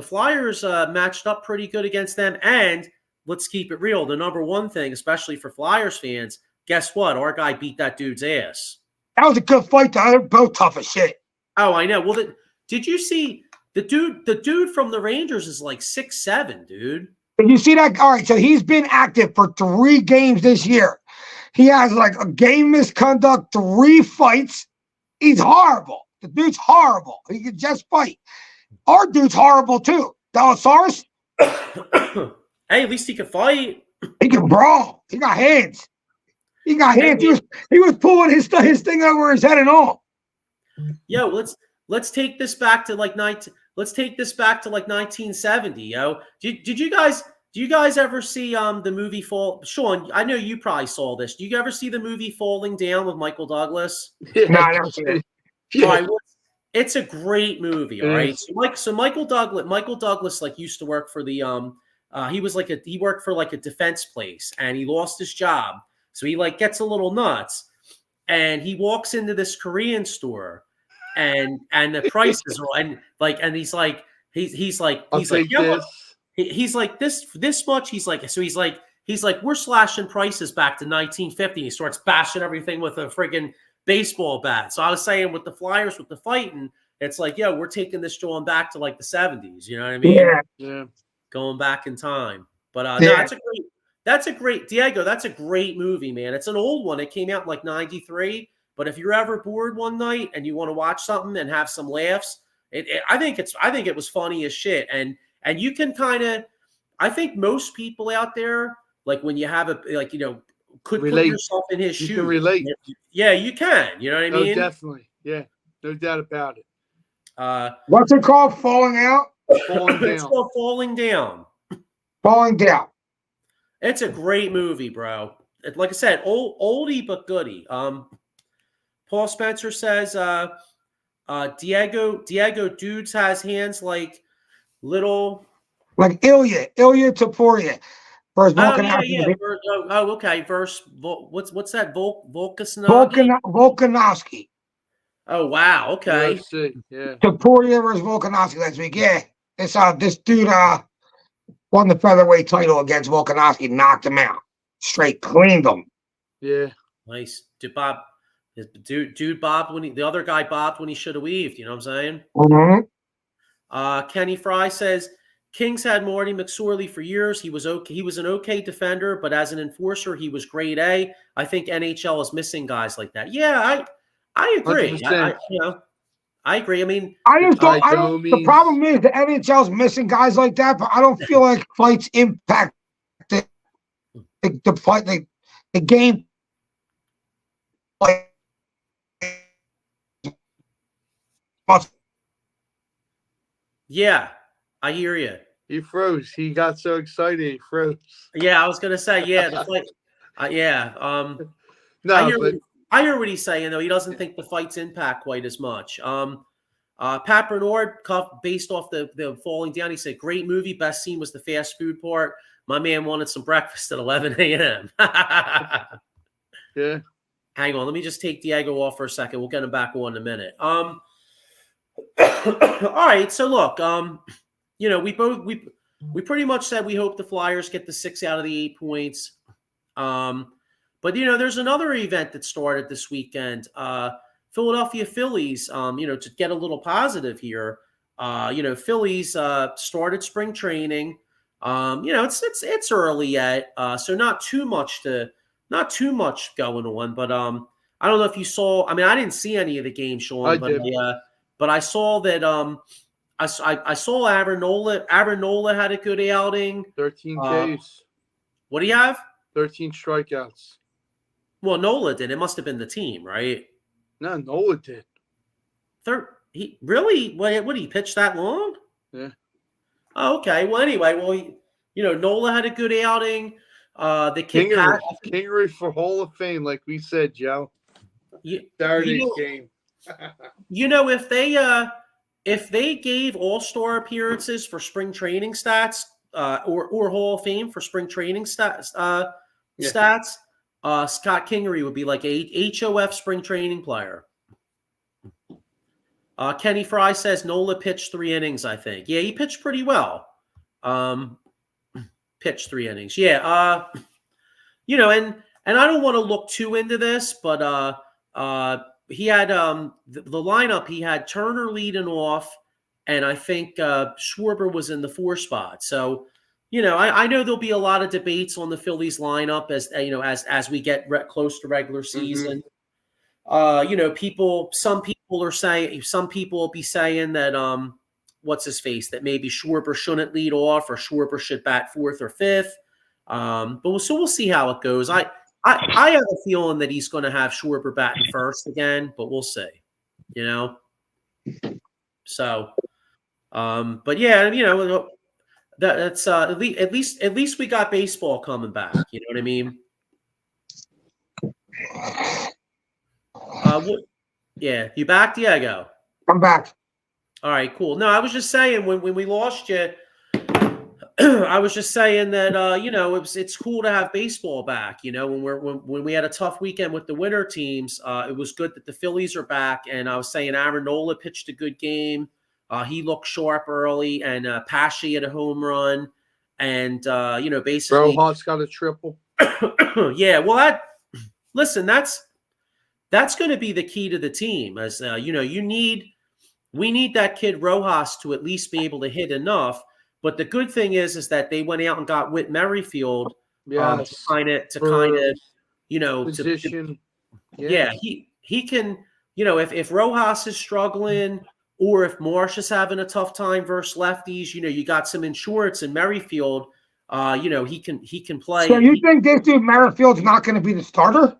[SPEAKER 1] Flyers matched up pretty good against them. And let's keep it real. The number one thing, especially for Flyers fans, guess what? Our guy beat that dude's ass.
[SPEAKER 2] That was a good fight, though. They're both tough as shit.
[SPEAKER 1] Oh, I know. Well, did you see the dude from the Rangers is like 6'7", dude.
[SPEAKER 2] Did you see that? All right, so he's been active for 3 games this year. He has like a game misconduct, 3 fights. He's horrible. The dude's horrible. He can just fight. Our dude's horrible too. Delasaurus.
[SPEAKER 1] Hey, at least he can fight.
[SPEAKER 2] He can brawl. He got hands. He was pulling his thing over his head and all.
[SPEAKER 1] Yo, let's take this back to like 1970. Yo, did you guys ever see the movie Fall? Sean, I know you probably saw this. Do you ever see the movie Falling Down with Michael Douglas?
[SPEAKER 2] No, I never seen it.
[SPEAKER 1] All right, it's a great movie. All right, so Michael Douglas like used to work for the he worked for like a defense place, and he lost his job, so he like gets a little nuts, and he walks into this Korean store, and the prices are and he's like this much. He's like we're slashing prices back to 1950. He starts bashing everything with a friggin' baseball bat. So I was saying with the Flyers, with the fighting, it's like, yo, we're taking this drawing back to like the 70s. You know what I mean?
[SPEAKER 3] Yeah.
[SPEAKER 1] Going back in time. But no, that's a great Diego. That's a great movie, man. It's an old one. It came out in like 93. But if you're ever bored one night and you want to watch something and have some laughs, I think it was funny as shit. And you can I think most people out there, like when you have could relate. Put yourself in his shoes.
[SPEAKER 3] You can relate.
[SPEAKER 1] Yeah, you can. You know what I mean?
[SPEAKER 3] Oh, definitely. Yeah, no doubt about it.
[SPEAKER 2] What's it called? Falling out?
[SPEAKER 3] Falling down.
[SPEAKER 1] It's called Falling Down.
[SPEAKER 2] Falling Down.
[SPEAKER 1] It's a great movie, bro. Like I said, oldie but goodie. Paul Spencer says, Diego dudes has hands like little.
[SPEAKER 2] Like Ilya Topuria. Versus
[SPEAKER 1] okay. Versus what's that? Volkanovski.
[SPEAKER 2] Volkanovski.
[SPEAKER 1] Oh wow. Okay.
[SPEAKER 3] Yeah.
[SPEAKER 2] Topuria versus Volkanovski last week. Yeah. This dude won the featherweight title against Volkanovski, knocked him out, straight cleaned him.
[SPEAKER 3] Yeah.
[SPEAKER 1] Nice. Dude bobbed when the other guy bobbed when he should have weaved. You know what I'm saying?
[SPEAKER 2] Mm-hmm.
[SPEAKER 1] Kenny Fry says. Kings had Marty McSorley for years. He was okay. He was an okay defender, but as an enforcer, he was grade A. I think NHL is missing guys like that. Yeah, I agree. I agree. I mean,
[SPEAKER 2] the problem is the NHL is missing guys like that, but I don't feel like fights impact the game. Like
[SPEAKER 1] Yeah, I hear you.
[SPEAKER 3] He froze. He got so excited he froze.
[SPEAKER 1] Yeah, I was gonna say, yeah, the fight. Yeah, I
[SPEAKER 3] No,
[SPEAKER 1] hear
[SPEAKER 3] but
[SPEAKER 1] I hear what he's saying though. He doesn't think the fights impact quite as much. Pat Bernard, based off the falling down, he said, "Great movie. Best scene was the fast food part. My man wanted some breakfast at 11 a.m."
[SPEAKER 3] yeah,
[SPEAKER 1] Hang on, let me just take Diego off for a second. We'll get him back on in a minute. All right. So look, we pretty much said we hope the Flyers get the 6 out of the 8 points. But there's another event that started this weekend. Philadelphia Phillies. To get a little positive here. Phillies started spring training. It's early yet, so not too much going on. But I don't know if you saw. I mean, I didn't see any of the game, Sean.
[SPEAKER 3] I
[SPEAKER 1] but
[SPEAKER 3] did.
[SPEAKER 1] but I saw that. I saw Aaron Nola. Aaron Nola had a good outing.
[SPEAKER 3] 13 Ks.
[SPEAKER 1] What do you have?
[SPEAKER 3] 13 strikeouts.
[SPEAKER 1] Well, Nola did. It must have been the team, right?
[SPEAKER 3] No, Nola did.
[SPEAKER 1] He really? What did he pitch that long?
[SPEAKER 3] Yeah.
[SPEAKER 1] Oh, okay. Well, anyway, Nola had a good outing. The kid Pat,
[SPEAKER 3] Kingery for Hall of Fame, like we said, Joe. Saturday's game.
[SPEAKER 1] If they gave All-Star appearances for spring training stats, or Hall of Fame for spring training stats, Scott Kingery would be like a HOF spring training player. Kenny Fry says Nola pitched 3 innings, I think. Yeah, he pitched pretty well. Pitched 3 innings. Yeah. And I don't want to look too into this, but he had the lineup. He had Turner leading off, and I think Schwarber was in the 4 spot. So, I know there'll be a lot of debates on the Phillies lineup as we get close to regular season. Some people will be saying that what's his face, that maybe Schwarber shouldn't lead off, or Schwarber should bat 4th or 5th. But we'll see how it goes. I have a feeling that he's going to have Schwarber batting 1st again, but we'll see. So, but yeah, that's at least we got baseball coming back. You know what I mean? Yeah, you back, Diego?
[SPEAKER 2] I'm back.
[SPEAKER 1] All right, cool. No, I was just saying when we lost you, I was just saying that it's cool to have baseball back. When we had a tough weekend with the winter teams, it was good that the Phillies are back. And I was saying Aaron Nola pitched a good game. He looked sharp early, and Pesci had a home run, and basically
[SPEAKER 3] Rojas got a triple.
[SPEAKER 1] Yeah, well, that's going to be the key to the team. As we need that kid Rojas to at least be able to hit enough. But the good thing is that they went out and got Whit Merrifield to kind of
[SPEAKER 3] position.
[SPEAKER 1] He can, if Rojas is struggling, or if Marsh is having a tough time versus lefties, you got some insurance in Merrifield. He can play.
[SPEAKER 2] So you think this dude Merrifield's not going to be the starter?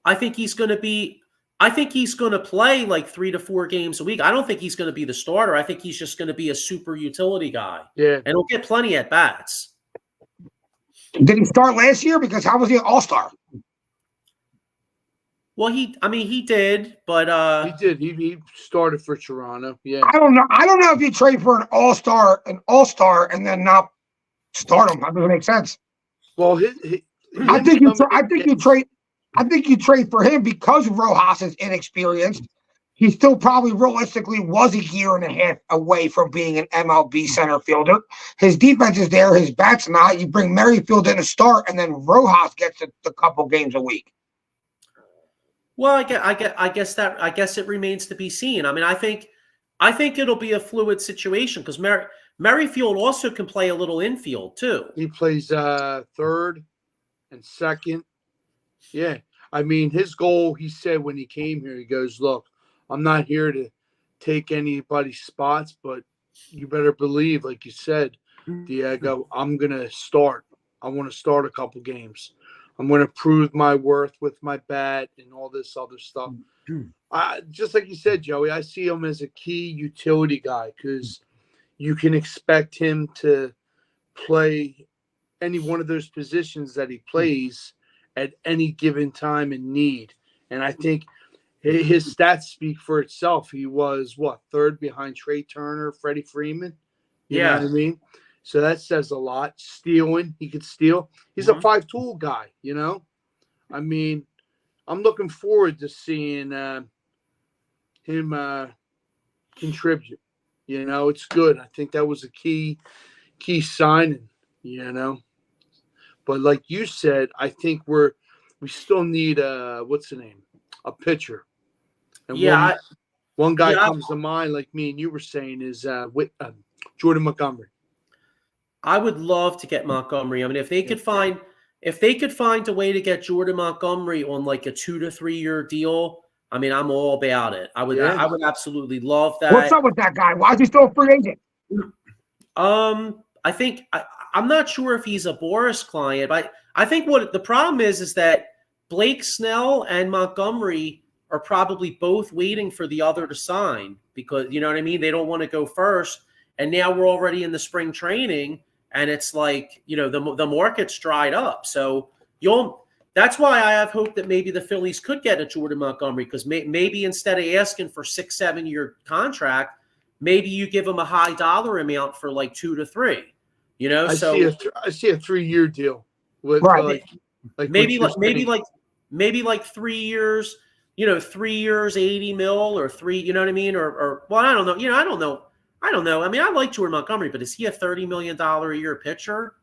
[SPEAKER 1] I think he's going to play like 3 to 4 games a week. I don't think he's going to be the starter. I think he's just going to be a super utility guy.
[SPEAKER 3] Yeah.
[SPEAKER 1] And he'll get plenty at bats.
[SPEAKER 2] Did he start last year? Because how was he an all-star?
[SPEAKER 1] Well, he did, but
[SPEAKER 3] he did. He started for Toronto. Yeah.
[SPEAKER 2] I don't know if you trade for an all-star, and then not start him. That doesn't make sense.
[SPEAKER 3] Well,
[SPEAKER 2] I think you trade for him because Rojas is inexperienced. He still probably realistically was a year and a half away from being an MLB center fielder. His defense is there, his bat's not. You bring Merrifield in to start, and then Rojas gets a couple games a week.
[SPEAKER 1] Well, I guess it remains to be seen. I mean, I think it'll be a fluid situation because Merrifield also can play a little infield too.
[SPEAKER 3] He plays 3rd and 2nd. Yeah. I mean, his goal, he said when he came here, he goes, look, I'm not here to take anybody's spots, but you better believe, like you said, Diego, I'm going to start. I want to start a couple games. I'm going to prove my worth with my bat and all this other stuff. just like you said, Joey, I see him as a key utility guy because you can expect him to play any one of those positions that he plays at any given time in need. And I think his stats speak for itself. He was, third behind Trey Turner, Freddie Freeman? You know what I mean? So that says a lot. Stealing, he could steal. He's a five-tool guy, you know? I mean, I'm looking forward to seeing him contribute. You know, it's good. I think that was a key signing, you know? But like you said, I think we still need what's the name? A pitcher. And one guy comes to mind, like me and you were saying, is Jordan Montgomery.
[SPEAKER 1] I would love to get Montgomery. I mean, if they could find a way to get Jordan Montgomery on like a 2 to 3 year deal, I mean, I'm all about it. I would absolutely love that.
[SPEAKER 2] What's up with that guy? Why is he still a free agent?
[SPEAKER 1] I think I'm not sure if he's a Boris client, but I think what the problem is that Blake Snell and Montgomery are probably both waiting for the other to sign because, you know what I mean? They don't want to go first. And now we're already in the spring training and it's like, you know, the market's dried up. So that's why I have hope that maybe the Phillies could get a Jordan Montgomery because maybe instead of asking for 6-7 year contract, maybe you give him a high dollar amount for like 2 to 3, you know?
[SPEAKER 3] I see a 3-year deal with
[SPEAKER 1] maybe like 3 years, you know, 3 years, 80 mil or 3, you know what I mean? Or well, I don't know. You know, I don't know. I mean, I like Jordan Montgomery, but is he a $30 million a year pitcher?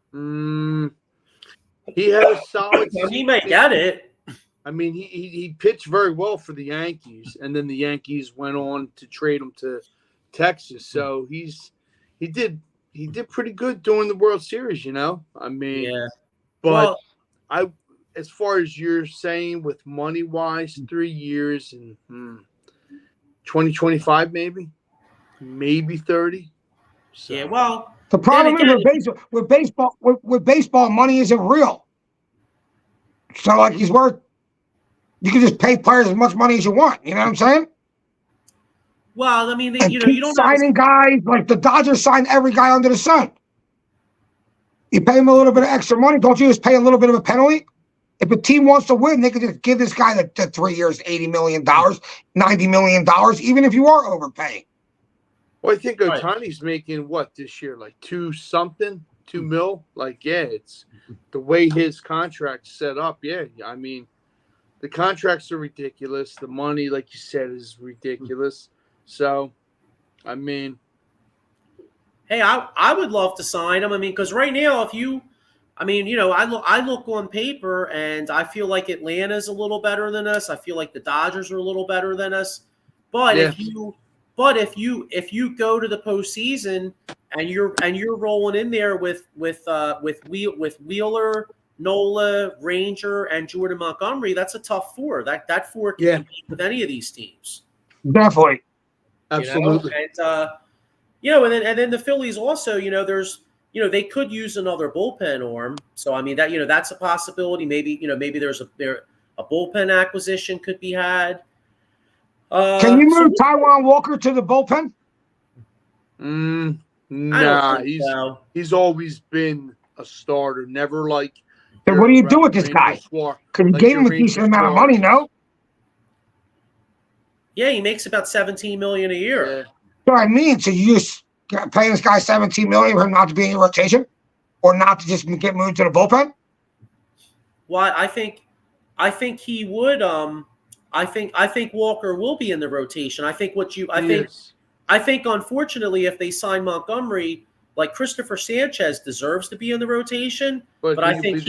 [SPEAKER 3] He has solid.
[SPEAKER 1] He may get it.
[SPEAKER 3] I mean, he pitched very well for the Yankees, and then the Yankees went on to trade him to Texas. So he did pretty good during the World Series, you know. I mean, but as far as you're saying, with money wise, 3 years and 2025 maybe 30. So.
[SPEAKER 1] Yeah, well,
[SPEAKER 2] the problem is with baseball, money isn't real. So like you can just pay players as much money as you want. You know what I'm saying?
[SPEAKER 1] Well, I mean, you don't
[SPEAKER 2] signing guys like the Dodgers signed every guy under the sun. You pay them a little bit of extra money. Don't you just pay a little bit of a penalty? If a team wants to win, they could just give this guy the 3 years, $80 million, $90 million, even if you are overpaying.
[SPEAKER 3] Well, I think Ohtani's making what this year, like 2 mil. Like, it's the way his contract's set up. Yeah, I mean, the contracts are ridiculous. The money, like you said, is ridiculous. So, I mean,
[SPEAKER 1] hey, I would love to sign him. I mean, because right now, I look on paper and I feel like Atlanta's a little better than us. I feel like the Dodgers are a little better than us. But if you go to the postseason and you're rolling in there with Wheeler, Nola, Ranger, and Jordan Montgomery, that's a tough 4. That 4 can compete with any of these teams.
[SPEAKER 2] Definitely,
[SPEAKER 3] absolutely.
[SPEAKER 1] You know? And then the Phillies also, they could use another bullpen arm. So I mean that's a possibility. Maybe there's a bullpen acquisition could be had.
[SPEAKER 2] Can you move Taijuan Walker to the bullpen?
[SPEAKER 3] Nah, he's always been a starter. Never like.
[SPEAKER 2] Then what do you do with this guy? Because you gave him a decent amount of money, no?
[SPEAKER 1] Yeah, he makes about $17 million a year.
[SPEAKER 2] Yeah. So I mean, so you just pay this guy $17 million for him not to be in your rotation, or not to just get moved to the bullpen?
[SPEAKER 1] Well, I think he would. I think Walker will be in the rotation. I think unfortunately, if they sign Montgomery, like Christopher Sanchez deserves to be in the rotation, but I think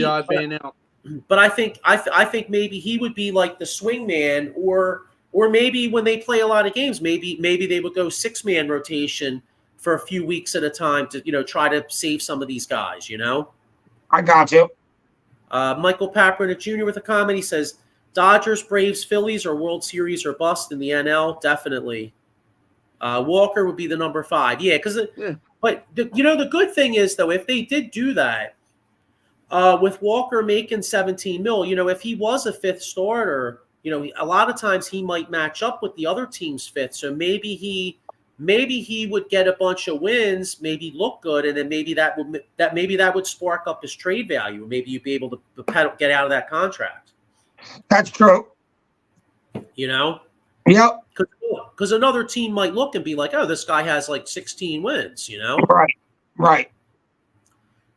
[SPEAKER 1] I think maybe he would be like the swing man, or maybe when they play a lot of games, maybe they would go 6-man rotation for a few weeks at a time to try to save some of these guys.
[SPEAKER 2] I got you.
[SPEAKER 1] Michael Papernick Jr. with a comment. He says, Dodgers, Braves, Phillies, or World Series or bust in the NL? Definitely. Walker would be the number 5. Yeah, but the good thing is, though, if they did do that, with Walker making $17 million, if he was a 5th starter, a lot of times he might match up with the other team's fit. So maybe he would get a bunch of wins, maybe look good, and then maybe that would spark up his trade value. Maybe you'd be able to get out of that contract.
[SPEAKER 2] That's true.
[SPEAKER 1] Yep. Because another team might look and be like, oh, this guy has like 16 wins,
[SPEAKER 2] Right.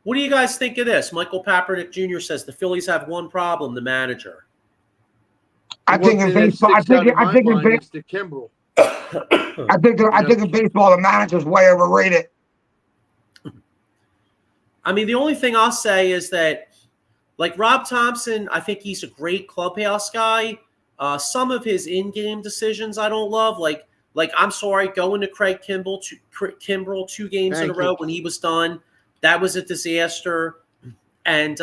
[SPEAKER 1] What do you guys think of this? Michael Kaepernick Jr. says the Phillies have one problem, the manager.
[SPEAKER 2] I think in baseball, I think in
[SPEAKER 3] Kimbrel.
[SPEAKER 2] I think in baseball, the manager's way overrated.
[SPEAKER 1] I mean, the only thing I'll say is that, like Rob Thompson, I think he's a great clubhouse guy. Some of his in-game decisions I don't love. Like I'm sorry, going to Craig Kimbrel 2 games in a row when he was done, that was a disaster. And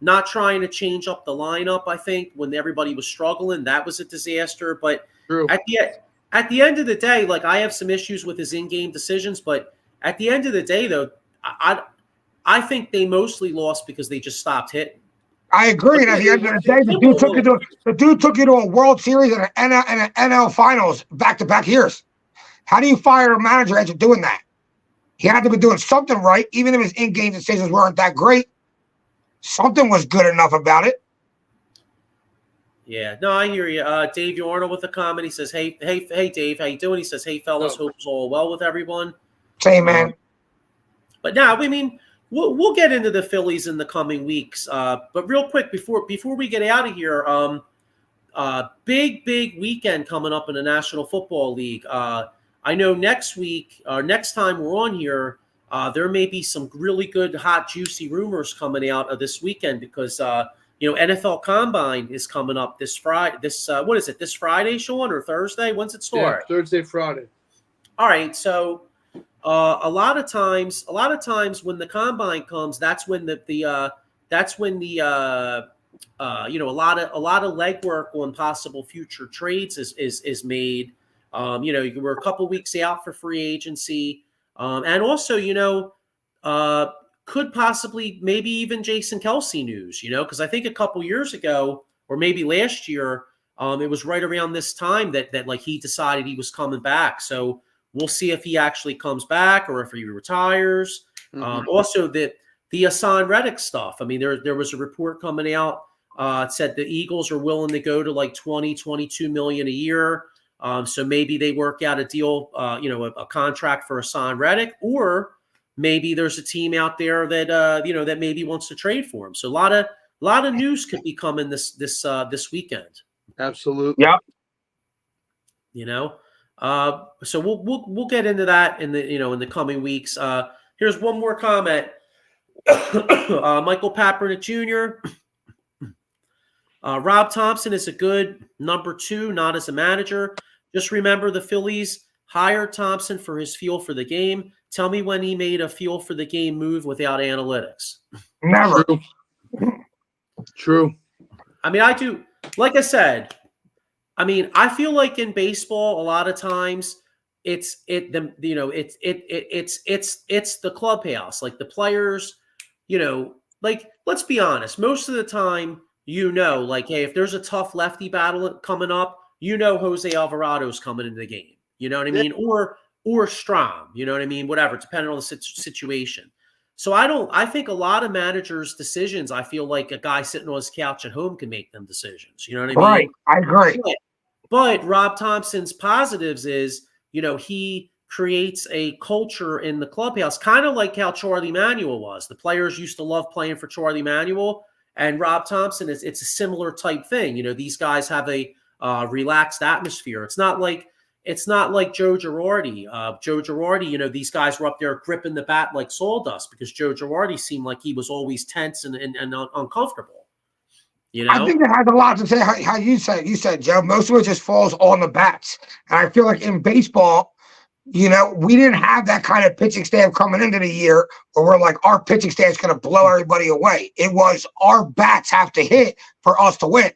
[SPEAKER 1] not trying to change up the lineup, I think, when everybody was struggling, that was a disaster. But at the end of the day, like I have some issues with his in-game decisions, but at the end of the day, though, I think they mostly lost because they just stopped hitting.
[SPEAKER 2] I agree. And at the end of the day, the dude took you to a World Series and an NL Finals back-to-back years. How do you fire a manager after doing that? He had to be doing something right, even if his in-game decisions weren't that great. Something was good enough about it.
[SPEAKER 1] Yeah, no, I hear you. Dave Yarnell with a comment. He says, hey, Dave, how you doing? He says, hey, fellas, hope it's all well with everyone.
[SPEAKER 2] Same, man.
[SPEAKER 1] But now, I mean, we'll get into the Phillies in the coming weeks. But real quick, before we get out of here, big weekend coming up in the National Football League. I know next week, or next time we're on here, there may be some really good, hot, juicy rumors coming out of this weekend because NFL Combine is coming up this Friday. What is it? This Friday, Sean, or Thursday? When's it start?
[SPEAKER 3] Yeah, Thursday, Friday.
[SPEAKER 1] All right, so a lot of times when the Combine comes, that's when a lot of legwork on possible future trades is made. We're a couple weeks out for free agency. And also, could possibly maybe even Jason Kelce news, because I think a couple years ago or maybe last year, it was right around this time that like he decided he was coming back. So we'll see if he actually comes back or if he retires. Mm-hmm. Also, the Hassan Reddick stuff. I mean, there was a report coming out. It said the Eagles are willing to go to like 22 million a year. So maybe they work out a deal, a contract for Hassan Reddick, or maybe there's a team out there that that maybe wants to trade for him. So a lot of news could be coming this weekend.
[SPEAKER 3] Absolutely.
[SPEAKER 1] Yep. So we'll get into that in the coming weeks. Here's one more comment. Michael Kaepernick Jr. Rob Thompson is a good number 2, not as a manager. Just remember the Phillies hired Thompson for his feel for the game. Tell me when he made a feel for the game move without analytics.
[SPEAKER 2] Never.
[SPEAKER 3] True.
[SPEAKER 1] I mean, I do. Like I said, I feel like in baseball, a lot of times it's the clubhouse, like the players. Like let's be honest. Most of the time, like, hey, if there's a tough lefty battle coming up, Jose Alvarado's coming into the game. You know what I mean? Or Strom, you know what I mean? Whatever, depending on the situation. So I think a lot of managers' decisions, I feel like a guy sitting on his couch at home can make them decisions. You know what I mean?
[SPEAKER 2] Right. I agree.
[SPEAKER 1] But Rob Thompson's positives is, he creates a culture in the clubhouse, kind of like how Charlie Manuel was. The players used to love playing for Charlie Manuel, and Rob Thompson it's a similar type thing. These guys have a relaxed atmosphere. It's not like Joe Girardi. Joe Girardi, these guys were up there gripping the bat like sawdust because Joe Girardi seemed like he was always tense and uncomfortable.
[SPEAKER 2] I think it has a lot to say how you said, Joe. Most of it just falls on the bats. And I feel like in baseball, we didn't have that kind of pitching staff coming into the year where we're like, our pitching staff is going to blow everybody away. It was our bats have to hit for us to win.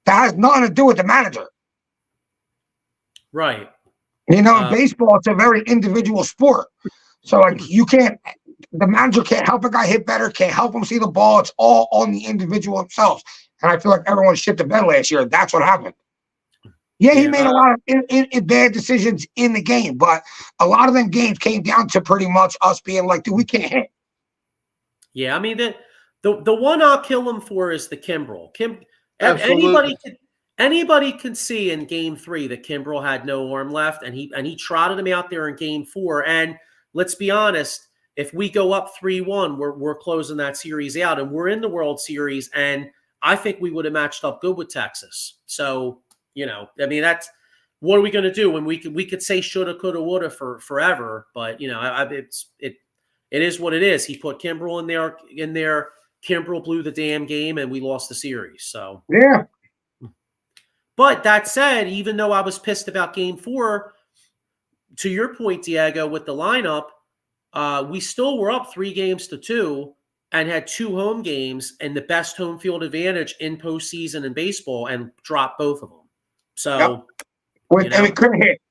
[SPEAKER 2] That has nothing to do with the manager.
[SPEAKER 1] Right.
[SPEAKER 2] In baseball, it's a very individual sport. So like the manager can't help a guy hit better, can't help him see the ball. It's all on the individual themselves. And I feel like everyone shit the bed last year. That's what happened. Yeah, he made a lot of in bad decisions in the game, but a lot of them games came down to pretty much us being like, dude, we can't hit.
[SPEAKER 1] Yeah, I mean the one I'll kill him for is the Kimbrel.
[SPEAKER 3] Absolutely.
[SPEAKER 1] Anybody could see in Game 3 that Kimbrel had no arm left, and he trotted him out there in Game 4. And let's be honest, if we go up 3-1, we're closing that series out, and we're in the World Series. And I think we would have matched up good with Texas. So, you know, I mean, that's what are we going to do when we could say shoulda, coulda, woulda for forever, but you know, it is what it is. He put Kimbrel in there. Kimbrel blew the damn game, and we lost the series. So
[SPEAKER 2] yeah.
[SPEAKER 1] But that said, even though I was pissed about Game 4, to your point, Diego, with the lineup, we still were up 3-2 and had 2 home games and the best home field advantage in postseason in baseball, and dropped both of them. So,
[SPEAKER 2] and we couldn't hit.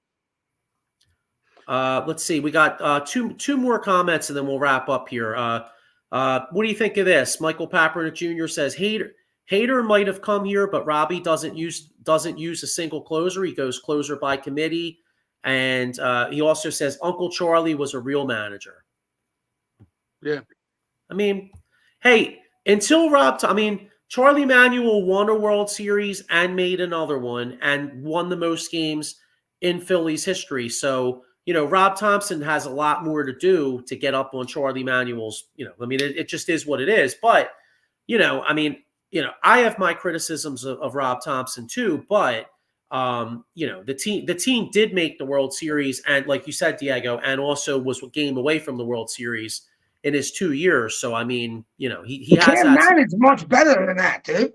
[SPEAKER 1] Let's see. We got two more comments, and then we'll wrap up here. What do you think of this? Michael Papernick Jr. says, Hader might have come here, but Robbie doesn't use a single closer. He goes closer by committee. And he also says Uncle Charlie was a real manager.
[SPEAKER 3] Yeah.
[SPEAKER 1] I mean, hey, until Charlie Manuel won a World Series and made another one and won the most games in Phillies history. So, you know, Rob Thompson has a lot more to do to get up on Charlie Manuel's, you know, I mean, it just is what it is. But, you know, I mean, you know, I have my criticisms of Rob Thompson too, but, you know, the team did make the World Series, and like you said, Diego, and also was a game away from the World Series in his 2 years. So, I mean, you know, he has
[SPEAKER 2] can't
[SPEAKER 1] that.
[SPEAKER 2] manage much better than that, dude.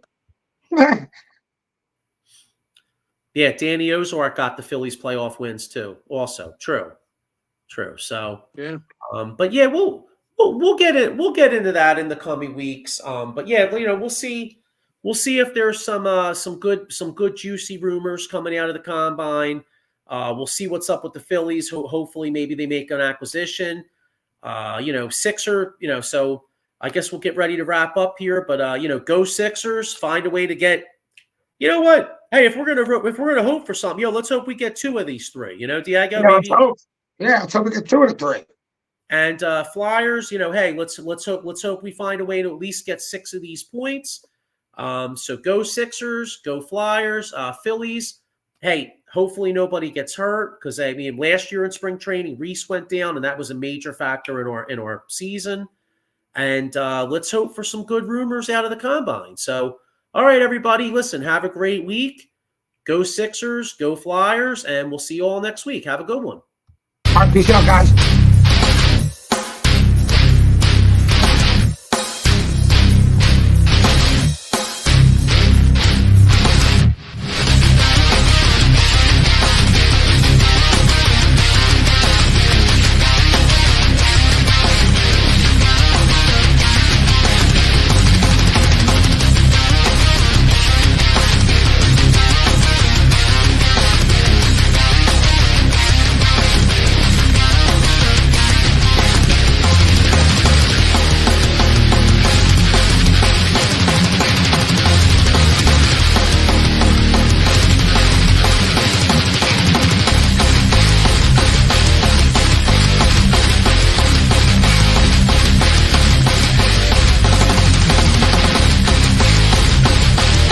[SPEAKER 1] Yeah, Danny Ozark got the Phillies playoff wins too. Also, true. So,
[SPEAKER 3] yeah.
[SPEAKER 1] But yeah, we'll get it. We'll get into that in the coming weeks. But yeah, you know, we'll see if there's some good juicy rumors coming out of the combine. We'll see what's up with the Phillies. Hopefully, maybe they make an acquisition. You know, Sixer. You know, so I guess we'll get ready to wrap up here. But you know, go Sixers! Find a way to get. You know what? Hey, if we're gonna hope for something, let's hope we get 2 of these 3. You know, Diego.
[SPEAKER 2] Let's hope we get 2 of the 3.
[SPEAKER 1] And Flyers, you know, hey, let's hope we find a way to at least get 6 of these points. So go Sixers, go Flyers, Phillies. Hey, hopefully nobody gets hurt, because I mean, last year in spring training, Reese went down, and that was a major factor in our season. And let's hope for some good rumors out of the combine. So, all right, everybody, listen, have a great week. Go Sixers, go Flyers, and we'll see you all next week. Have a good one.
[SPEAKER 2] All right, peace out, guys.